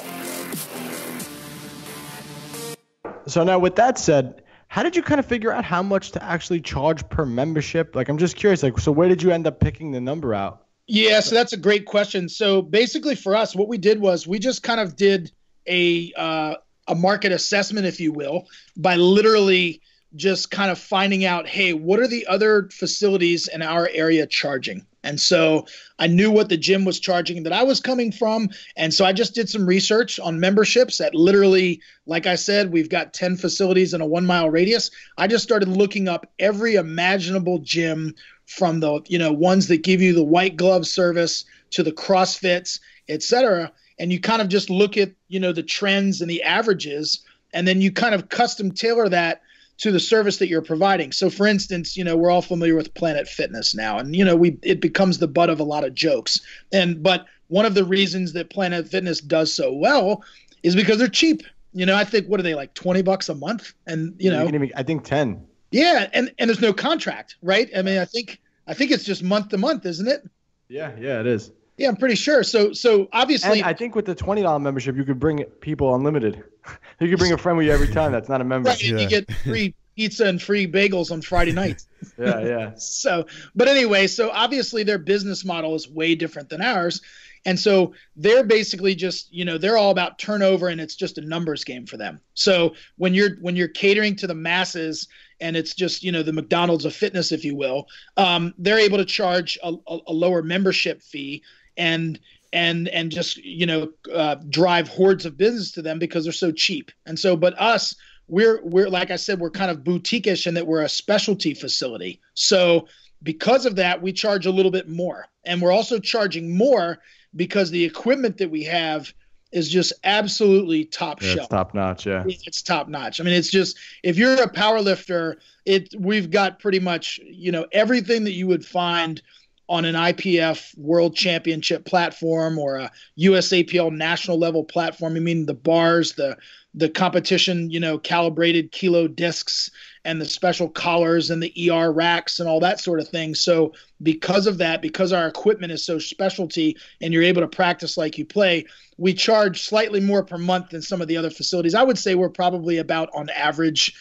So now with that said, how did you kind of figure out how much to actually charge per membership? Like, I'm just curious, like, so where did you end up picking the number out?
Yeah, so that's a great question. So basically for us, what we did was we just kind of did a market assessment, if you will, by literally just kind of finding out, hey, what are the other facilities in our area charging? And so I knew what the gym was charging that I was coming from. And so I just did some research on memberships at literally, like I said, we've got 10 facilities in a 1 mile radius. I just started looking up every imaginable gym, from the, ones that give you the white glove service to the CrossFits, et cetera. And you kind of just look at, the trends and the averages, and then you kind of custom tailor that to the service that you're providing. So for instance, we're all familiar with Planet Fitness now, and it becomes the butt of a lot of jokes. But one of the reasons that Planet Fitness does so well is because they're cheap. I think, what are they, like $20 a month? And
I think 10.
Yeah, and there's no contract, right? I mean, I think it's just month to month, isn't it?
Yeah, it is.
Yeah, I'm pretty sure. So obviously,
and I think with the $20 membership, you could bring people unlimited. You could bring a friend with you every time that's not a member.
Right, yeah. You get free pizza and free bagels on Friday nights.
Yeah.
So obviously their business model is way different than ours. And so they're basically just, they're all about turnover, and it's just a numbers game for them. So when you're catering to the masses, and it's just, the McDonald's of fitness, if you will, they're able to charge a lower membership fee and just, drive hordes of business to them because they're so cheap. And so, but us, we're like I said, we're kind of boutique-ish in that we're a specialty facility. So because of that, we charge a little bit more, and we're also charging more because the equipment that we have is just absolutely top shelf.
It's top notch, yeah.
It's top notch. I mean, it's just, if you're a power lifter, we've got pretty much, everything that you would find on an IPF World Championship platform or a USAPL national level platform. I mean, the bars, the competition, calibrated kilo discs and the special collars and the ER racks and all that sort of thing. So because of that, because our equipment is so specialty and you're able to practice like you play, we charge slightly more per month than some of the other facilities. I would say we're probably about, on average,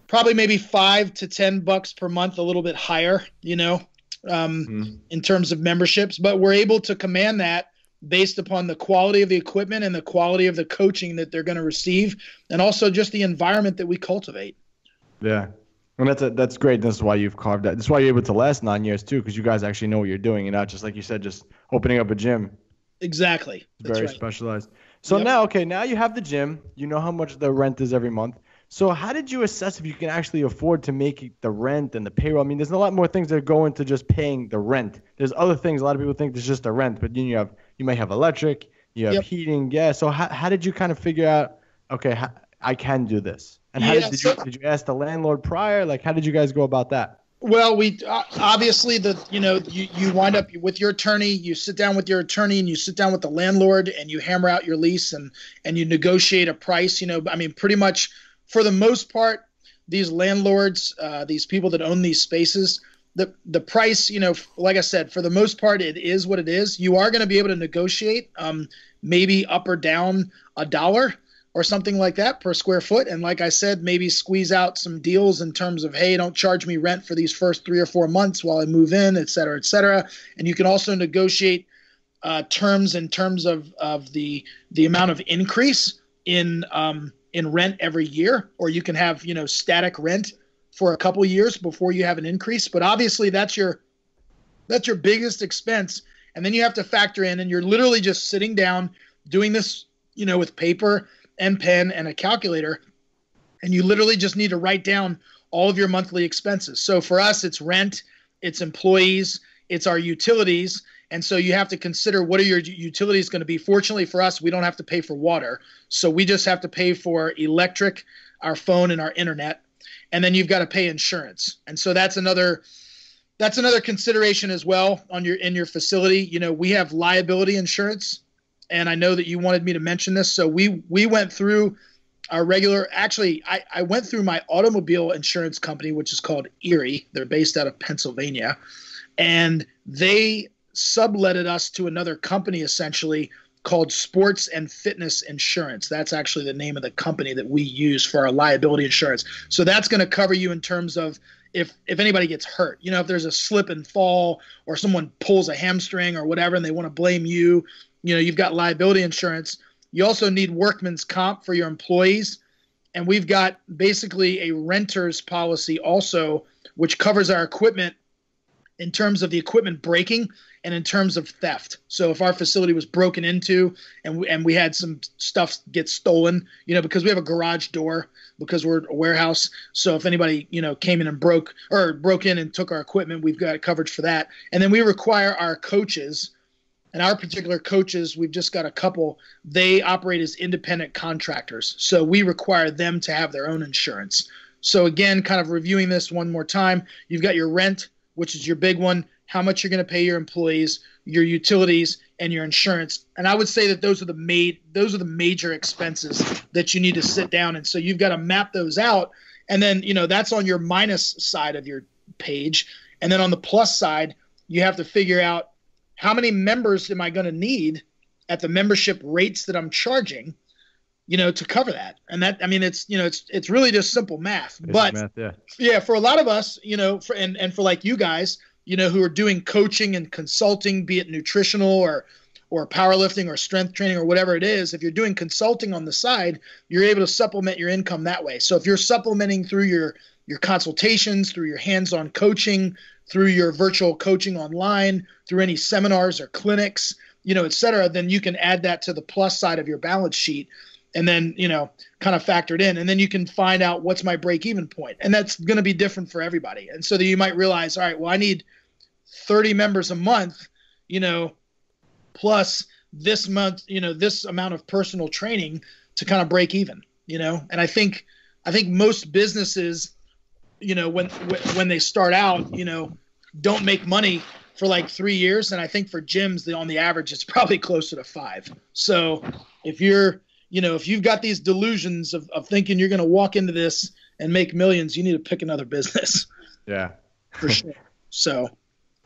probably maybe $5 to $10 per month, a little bit higher, in terms of memberships. But we're able to command that based upon the quality of the equipment and the quality of the coaching that they're going to receive, and also just the environment that we cultivate.
Yeah. And that's great. That's why you've carved that. That's why you're able to last 9 years too, because you guys actually know what you're doing and not just, like you said, just opening up a gym.
Exactly.
That's very specialized. So now you have the gym. You know how much the rent is every month. So how did you assess if you can actually afford to make the rent and the payroll? I mean, there's a lot more things that go into just paying the rent. There's other things. A lot of people think there's just the rent, but you might have electric, you have heating. Yeah. So how did you kind of figure out, okay, I can do this? And did you ask the landlord prior? Like, how did you guys go about that?
Well, we obviously you wind up with your attorney. You sit down with your attorney and you sit down with the landlord and you hammer out your lease and you negotiate a price. I mean, pretty much for the most part, these landlords, these people that own these spaces, the price, like I said, for the most part, it is what it is. You are going to be able to negotiate, maybe up or down $1 or something like that per square foot. And like I said, maybe squeeze out some deals in terms of, hey, don't charge me rent for these first 3 or 4 months while I move in, et cetera, et cetera. And you can also negotiate terms in terms of the amount of increase in rent every year, or you can have, static rent for a couple years before you have an increase. But obviously that's your biggest expense. And then you have to factor in, and you're literally just sitting down doing this, with paper and pen and a calculator, and you literally just need to write down all of your monthly expenses. So for us, it's rent, it's employees, it's our utilities. And so you have to consider, what are your utilities going to be? Fortunately for us, we don't have to pay for water. So we just have to pay for electric, our phone, and our internet. And then you've got to pay insurance. And so that's another consideration as well in your facility. We have liability insurance. And I know that you wanted me to mention this. So we went through our regular, actually, I went through my automobile insurance company, which is called Erie. They're based out of Pennsylvania. And they subletted us to another company, essentially, called Sports and Fitness Insurance. That's actually the name of the company that we use for our liability insurance. So that's going to cover you in terms of if anybody gets hurt, if there's a slip and fall or someone pulls a hamstring or whatever and they want to blame you, you've got liability insurance. You also need workman's comp for your employees. And we've got basically a renter's policy also, which covers our equipment in terms of the equipment breaking and in terms of theft. So if our facility was broken into and we had some stuff get stolen, because we have a garage door, because we're a warehouse. So if anybody, came in and broke in and took our equipment, we've got coverage for that. And then we require our coaches, and our particular coaches, we've just got a couple, they operate as independent contractors. So we require them to have their own insurance. So again, kind of reviewing this one more time, you've got your rent, which is your big one, how much you're going to pay your employees, your utilities, and your insurance. And I would say that those are the major expenses that you need to sit down. And so you've got to map those out. And then, that's on your minus side of your page. And then on the plus side, you have to figure out, how many members am I going to need at the membership rates that I'm charging, to cover that? And that, it's really just simple math. Yeah, for a lot of us, for like you guys, who are doing coaching and consulting, be it nutritional or powerlifting or strength training or whatever it is, if you're doing consulting on the side, you're able to supplement your income that way. So if you're supplementing through your consultations, through your hands-on coaching, through your virtual coaching online, through any seminars or clinics, et cetera, then you can add that to the plus side of your balance sheet and then, kind of factor it in. And then you can find out, what's my break-even point? And that's going to be different for everybody. And so that you might realize, all right, well, I need 30 members a month, plus this month, this amount of personal training to kind of break even, and I think most businesses, when they start out, don't make money for like 3 years. And I think for gyms, on the average, it's probably closer to 5. So if you've got these delusions of thinking you're going to walk into this and make millions, you need to pick another business.
Yeah,
for sure.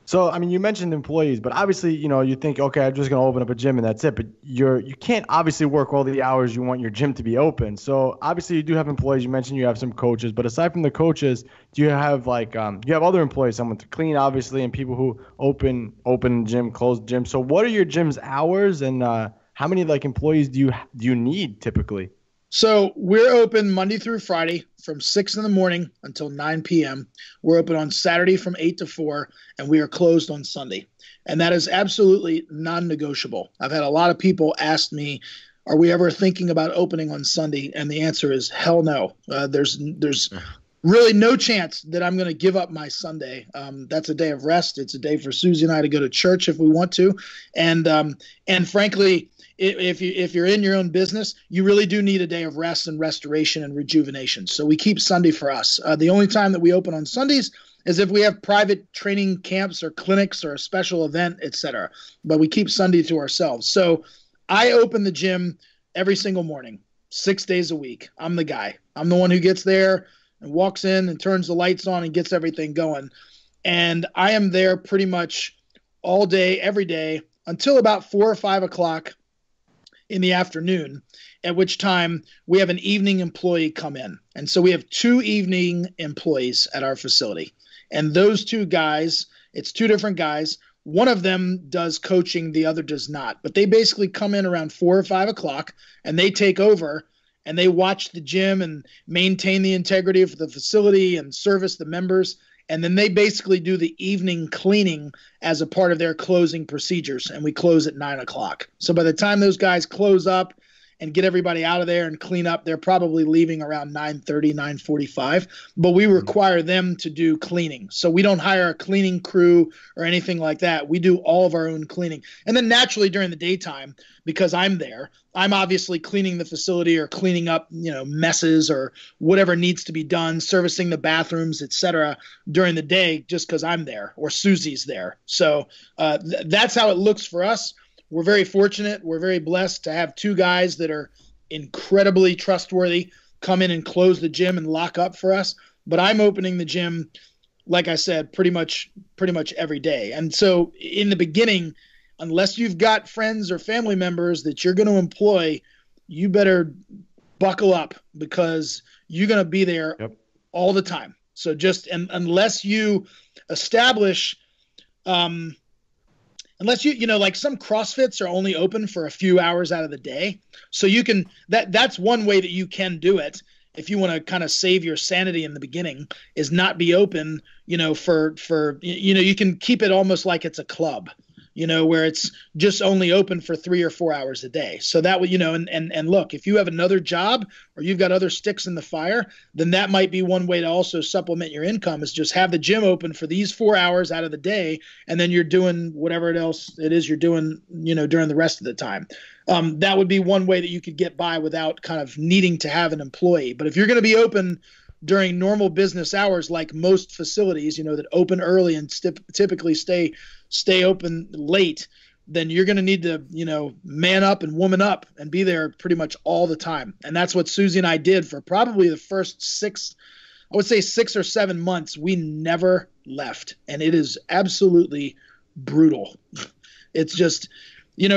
So, I mean, you mentioned employees, but obviously, you think, okay, I'm just going to open up a gym and that's it. But you can't obviously work all the hours you want your gym to be open. So obviously you do have employees. You mentioned you have some coaches, but aside from the coaches, do you have you have other employees, someone to clean, obviously, and people who open gym, close gym. So what are your gym's hours, and how many employees do you need typically?
So we're open Monday through Friday from 6 in the morning until 9 p.m. We're open on Saturday from 8 to 4, and we are closed on Sunday. And that is absolutely non-negotiable. I've had a lot of people ask me, are we ever thinking about opening on Sunday? And the answer is hell no. There's really no chance that I'm going to give up my Sunday. That's a day of rest. It's a day for Susie and I to go to church if we want to. And frankly, if you're in your own business, you really do need a day of rest and restoration and rejuvenation. So we keep Sunday for us. The only time that we open on Sundays is if we have private training camps or clinics or a special event, etc. But we keep Sunday to ourselves. So I open the gym every single morning, 6 days a week. I'm the guy. I'm the one who gets there and walks in and turns the lights on and gets everything going. And I am there pretty much all day, every day, until about 4 or 5 o'clock in the afternoon, at which time we have an evening employee come in. And so we have 2 evening employees at our facility. And those 2 guys, it's 2 different guys. One of them does coaching, the other does not. But they basically come in around 4 or 5 o'clock and they take over and they watch the gym and maintain the integrity of the facility and service the members. And then they basically do the evening cleaning as a part of their closing procedures. And we close at 9 o'clock. So by the time those guys close up and get everybody out of there and clean up, they're probably leaving around 9:30, 9:45. But we require them to do cleaning. So we don't hire a cleaning crew or anything like that. We do all of our own cleaning. And then naturally during the daytime, because I'm there, I'm obviously cleaning the facility or cleaning up, messes or whatever needs to be done, servicing the bathrooms, etc. during the day, just because I'm there or Susie's there. So that's how it looks for us. We're very fortunate. We're very blessed to have 2 guys that are incredibly trustworthy come in and close the gym and lock up for us. But I'm opening the gym, like I said, pretty much every day. And so in the beginning, unless you've got friends or family members that you're going to employ, you better buckle up because you're going to be there all the time. So unless you establish, unless like some CrossFits are only open for a few hours out of the day. So you can, that's one way that you can do it. If you want to kind of save your sanity in the beginning, is not be open, for you can keep it almost like it's a club, where it's just only open for 3 or 4 hours a day. So that would, and look, if you have another job or you've got other sticks in the fire, then that might be one way to also supplement your income, is just have the gym open for these 4 hours out of the day. And then you're doing whatever else it is you're doing, during the rest of the time. That would be one way that you could get by without kind of needing to have an employee. But if you're going to be open during normal business hours, like most facilities, that open early and typically stay open late, then you're going to need to, man up and woman up and be there pretty much all the time. And that's what Susie and I did for probably the first 6 or 7 months. We never left. And it is absolutely brutal. It's just,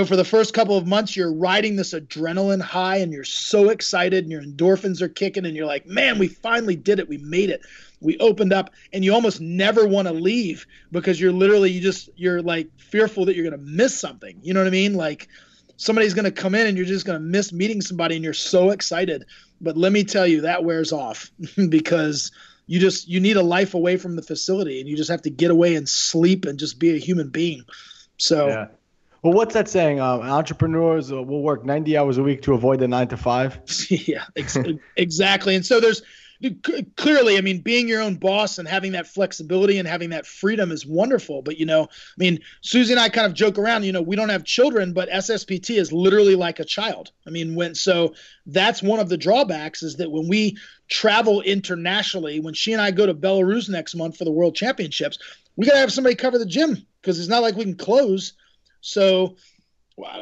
for the first couple of months, you're riding this adrenaline high and you're so excited and your endorphins are kicking and you're like, man, we finally did it. We made it. We opened up, and you almost never want to leave because you're like fearful that you're going to miss something. You know what I mean? Like somebody's going to come in and you're just going to miss meeting somebody and you're so excited. But let me tell you, that wears off because you need a life away from the facility and you just have to get away and sleep and just be a human being. So,
yeah. Well, what's that saying? Entrepreneurs will work 90 hours a week to avoid the 9 to 5.
Yeah, exactly. And so there's clearly, I mean, being your own boss and having that flexibility and having that freedom is wonderful. But, I mean, Susie and I kind of joke around, we don't have children, but SSPT is literally like a child. I mean, so that's one of the drawbacks, is that when we travel internationally, when she and I go to Belarus next month for the World Championships, we got to have somebody cover the gym, because it's not like we can close. So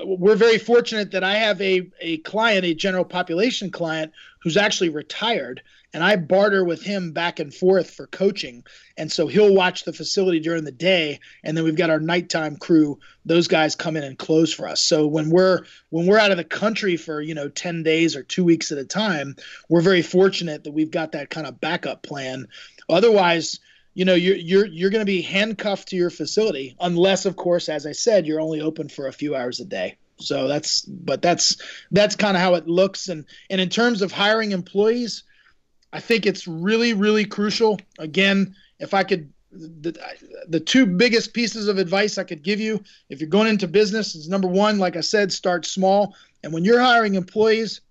we're very fortunate that I have a client, a general population client, who's actually retired, and I barter with him back and forth for coaching. And so he'll watch the facility during the day, and then we've got our nighttime crew. Those guys come in and close for us. So when we're out of the country for 10 days or 2 weeks at a time, we're very fortunate that we've got that kind of backup plan. Otherwise, you're going to be handcuffed to your facility, unless, of course, as I said, you're only open for a few hours a day. So that's kind of how it looks. And in terms of hiring employees, I think it's really, really crucial. Again, if I could, the two biggest pieces of advice I could give you if you're going into business is, number one, like I said, start small. And when you're hiring employees,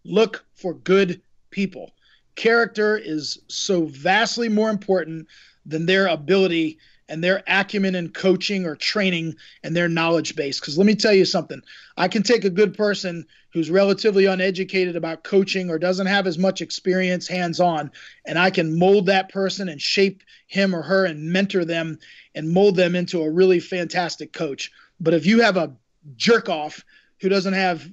look for good people. Character is so vastly more important than their ability and their acumen in coaching or training and their knowledge base. Because let me tell you something. I can take a good person who's relatively uneducated about coaching or doesn't have as much experience hands-on, and I can mold that person and shape him or her and mentor them and mold them into a really fantastic coach. But if you have a jerk-off who doesn't have,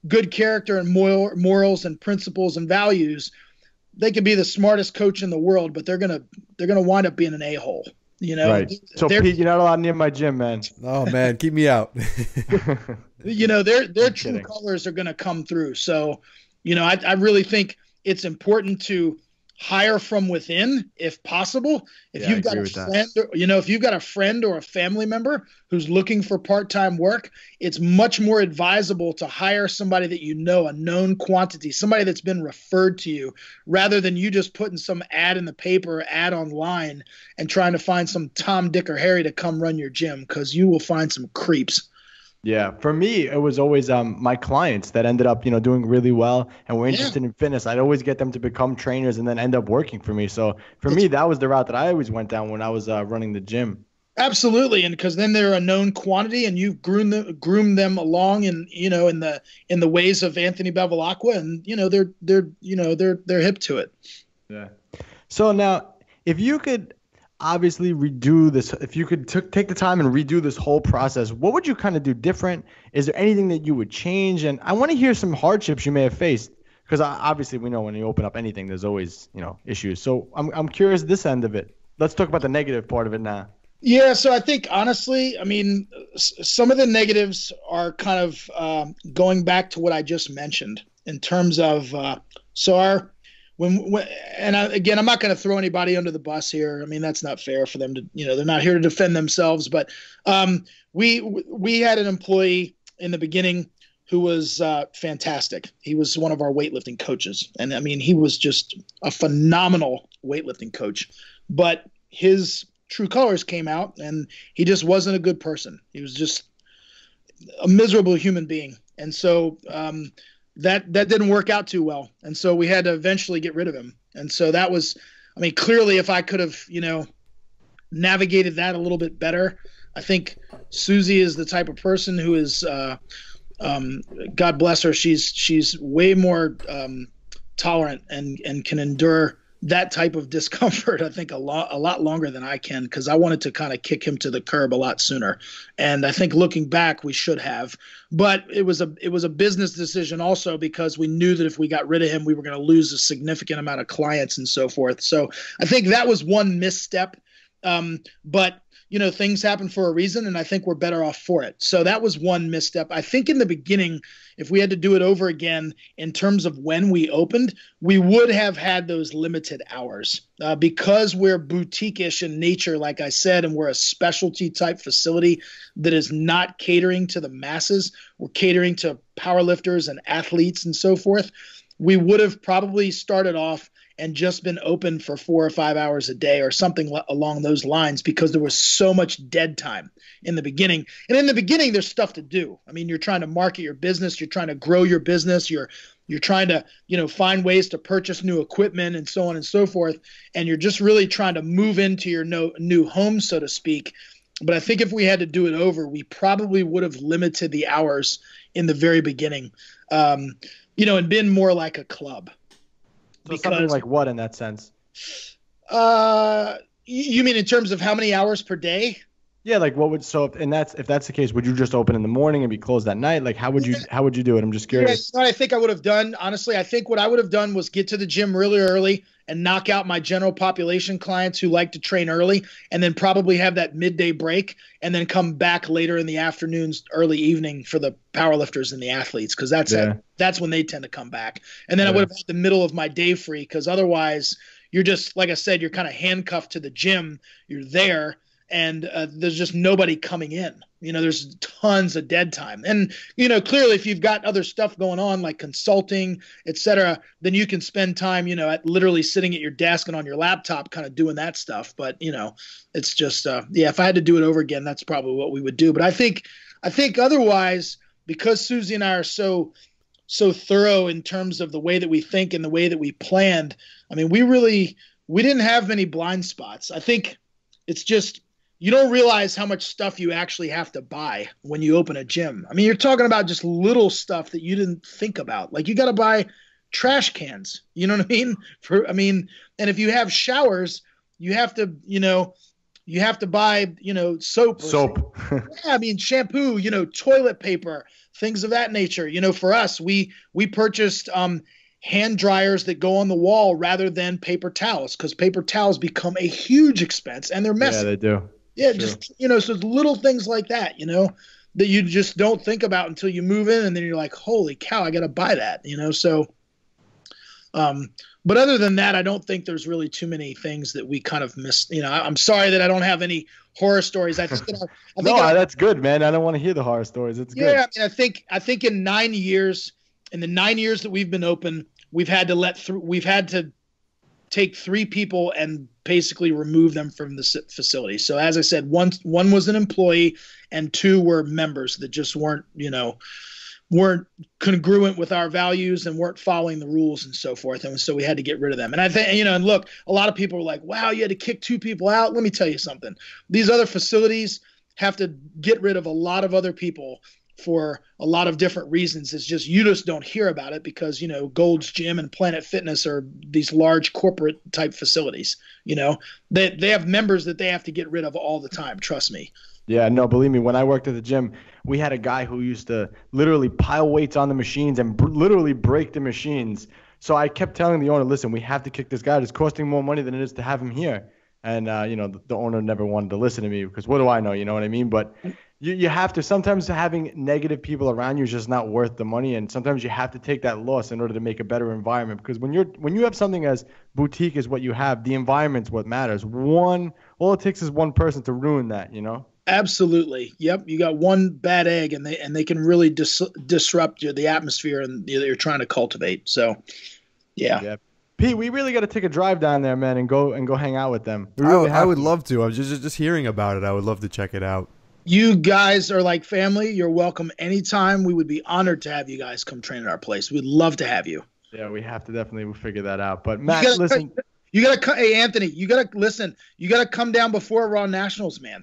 good character and morals and principles and values, they could be the smartest coach in the world, but they're gonna wind up being an a-hole.
Right. So Pete, you're not allowed near my gym, man.
Oh man, keep me out.
Their true colors are gonna come through. So, I really think it's important to hire from within if possible. If you've got a friend, if you've got a friend or a family member who's looking for part-time work, it's much more advisable to hire somebody that a known quantity, somebody that's been referred to you, rather than you just putting some ad in the paper, ad online, and trying to find some Tom, Dick, or Harry to come run your gym, because you will find some creeps.
Yeah, for me, it was always my clients that ended up, doing really well and were interested in fitness. I'd always get them to become trainers and then end up working for me. So for me, that was the route that I always went down when I was running the gym. Absolutely, and because then they're a known quantity, and you've groomed them along, in the ways of Anthony Bevilacqua, and they're hip to it. Yeah. So now, if you could obviously redo this, if you could take the time and redo this whole process, what would you kind of do different? Is there anything that you would change? And I want to hear some hardships you may have faced, because obviously we know when you open up anything, there's always issues. So I'm curious this end of it. Let's talk about the negative part of it now. Yeah, so I think honestly, some of the negatives are kind of going back to what I just mentioned in terms of again, I'm not going to throw anybody under the bus here. That's not fair for them to, they're not here to defend themselves. But we had an employee in the beginning who was fantastic. He was one of our weightlifting coaches. And he was just a phenomenal weightlifting coach. But his true colors came out, and he just wasn't a good person. He was just a miserable human being. And so that didn't work out too well. And so we had to eventually get rid of him. And so that was, clearly if I could have, navigated that a little bit better. I think Susie is the type of person who is, God bless her, she's way more tolerant and can endure that type of discomfort, I think, a lot longer than I can, because I wanted to kind of kick him to the curb a lot sooner. And I think looking back, we should have. But it was a business decision also, because we knew that if we got rid of him, we were going to lose a significant amount of clients and so forth. So I think that was one misstep. But things happen for a reason, and I think we're better off for it. So that was one misstep. I think in the beginning, if we had to do it over again in terms of when we opened, we would have had those limited hours. Because we're boutique-ish in nature, like I said, and we're a specialty type facility that is not catering to the masses. We're catering to powerlifters and athletes and so forth. We would have probably started off
and just been open for 4 or 5 hours a day or something along those lines, because there was so much dead time in the beginning. And in the beginning, there's stuff to do. I mean, you're trying to market your business, you're trying to grow your business, you're trying to, find ways to purchase new equipment and so on and so forth. And you're just really trying to move into your new home, so to speak. But I think if we had to do it over, we probably would have limited the hours in the very beginning, and been more like a club.
So something like what in that sense?
You mean in terms of how many hours per day?
Yeah, like what would if that's the case, would you just open in the morning and be closed at night? Like how would you do it? I'm just curious.
Yeah, what I think I would have done, honestly, I think what I would have done was get to the gym really early and knock out my general population clients who like to train early, and then probably have that midday break and then come back later in the afternoons, early evening for the powerlifters and the athletes, because that's when they tend to come back. And then I would have had the middle of my day free, because otherwise you're just, like I said, you're kind of handcuffed to the gym. You're there. And there's just nobody coming in. There's tons of dead time. And, clearly if you've got other stuff going on like consulting, et cetera, then you can spend time, at literally sitting at your desk and on your laptop kind of doing that stuff. But, it's just, if I had to do it over again, that's probably what we would do. But I think otherwise, because Susie and I are so thorough in terms of the way that we think and the way that we planned, I mean, we didn't have many blind spots. I think it's just, you don't realize how much stuff you actually have to buy when you open a gym. I mean, you're talking about just little stuff that you didn't think about. Like you got to buy trash cans, you know what I mean? And if you have showers, you have to, buy, soap. Yeah, I mean, shampoo, toilet paper, things of that nature. For us, we purchased hand dryers that go on the wall rather than paper towels, because paper towels become a huge expense and they're messy.
Yeah, they do.
Yeah, true. Just, so little things like that, that you just don't think about until you move in, and then you're like, holy cow, I got to buy that, so. But other than that, I don't think there's really too many things that we kind of missed. I'm sorry that I don't have any horror stories. I think
that's good, man. I don't want to hear the horror stories. It's good.
Yeah, I mean, I think in the 9 years that we've been open, we've had to take 3 people and basically remove them from the facility. So as I said, one was an employee and 2 were members that just weren't congruent with our values and weren't following the rules and so forth. And so we had to get rid of them. And I think, and look, a lot of people were like, wow, you had to kick 2 people out. Let me tell you something. These other facilities have to get rid of a lot of other people for a lot of different reasons. It's just, you just don't hear about it because, Gold's Gym and Planet Fitness are these large corporate type facilities. They have members that they have to get rid of all the time. Trust me.
Yeah, no, believe me, when I worked at the gym, we had a guy who used to literally pile weights on the machines and literally break the machines. So I kept telling the owner, listen, we have to kick this guy. It's costing more money than it is to have him here. And, the owner never wanted to listen to me because what do I know? You know what I mean? But you have to, sometimes having negative people around you is just not worth the money. And sometimes you have to take that loss in order to make a better environment, because when you have something as boutique as what you have, the environment's what matters. All it takes is one person to ruin that,
Absolutely. Yep. You got one bad egg and they can really disrupt the atmosphere and that you're trying to cultivate. So yeah.
Pete, we really got to take a drive down there, man, and go hang out with them.
I would love to. I was just hearing about it. I would love to check it out.
You guys are like family. You're welcome anytime. We would be honored to have you guys come train at our place. We'd love to have you.
Yeah, we have to definitely figure that out. But Matt, listen.
Hey, Anthony, you got to listen. You got to come down before Raw Nationals, man.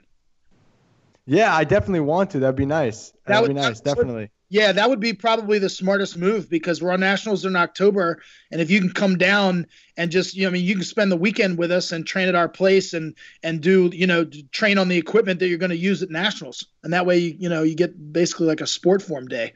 Yeah, I definitely want to. That'd be nice. That would be nice, definitely.
Yeah, that would be probably the smartest move, because Raw Nationals are in October, and if you can come down and just, you can spend the weekend with us and train at our place and do, train on the equipment that you're going to use at Nationals, and that way, you get basically like a sport form day.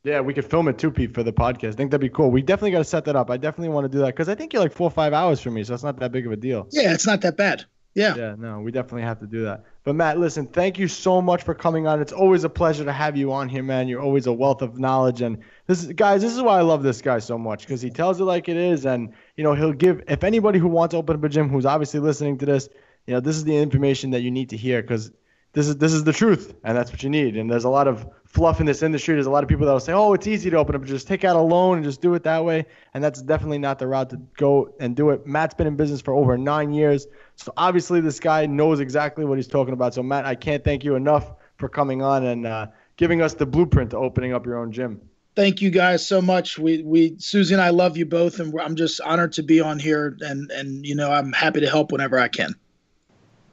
Yeah, we could film it too, Pete, for the podcast. I think that'd be cool. We definitely got to set that up. I definitely want to do that because I think you're like 4 or 5 hours from me, so it's not that big of a deal.
Yeah, it's not that bad. Yeah.
Yeah, no, we definitely have to do that. But Matt, listen, thank you so much for coming on. It's always a pleasure to have you on here, man. You're always a wealth of knowledge. And this is why I love this guy so much, because he tells it like it is. And, he'll give, if anybody who wants to open up a gym who's obviously listening to this, this is the information that you need to hear, because this is the truth, and that's what you need. And there's a lot of fluff in this industry. There's a lot of people that will say, oh, it's easy to open up, just take out a loan and just do it that way. And that's definitely not the route to go and do it. Matt's been in business for over 9 years. So obviously this guy knows exactly what he's talking about. So Matt, I can't thank you enough for coming on and giving us the blueprint to opening up your own gym.
Thank you guys so much. We Susie and I love you both, and I'm just honored to be on here, and I'm happy to help whenever I can.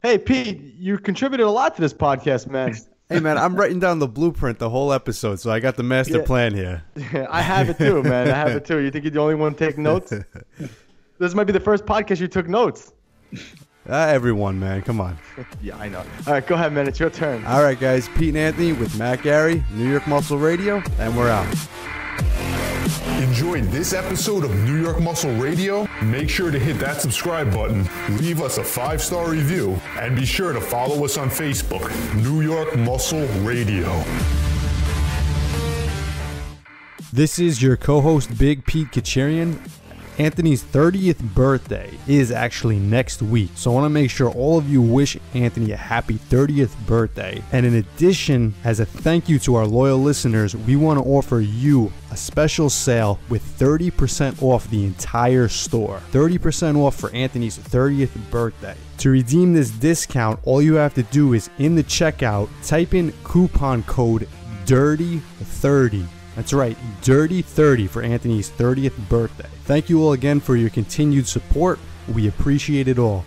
Hey, Pete, you contributed a lot to this podcast, man.
Hey, man, I'm writing down the blueprint the whole episode, so I got the master plan here.
I have it too, man. I have it too. You think you're the only one taking notes? This might be the first podcast you took notes.
Everyone, man. Come on.
Yeah, I know. All right, go ahead, man. It's your turn.
All right, guys. Pete and Anthony with Matt Gary, New York Muscle Radio, and we're out.
Enjoyed this episode of New York Muscle Radio? Make sure to hit that subscribe button, leave us a 5-star review, and be sure to follow us on Facebook, New York Muscle Radio.
This is your co-host, Big Pete Kacharian. Anthony's 30th birthday is actually next week, so I want to make sure all of you wish Anthony a happy 30th birthday. And in addition, as a thank you to our loyal listeners, we want to offer you a special sale with 30% off the entire store. 30% off for Anthony's 30th birthday. To redeem this discount, all you have to do is in the checkout, type in coupon code DIRTY30. That's right, DIRTY30 for Anthony's 30th birthday. Thank you all again for your continued support. We appreciate it all.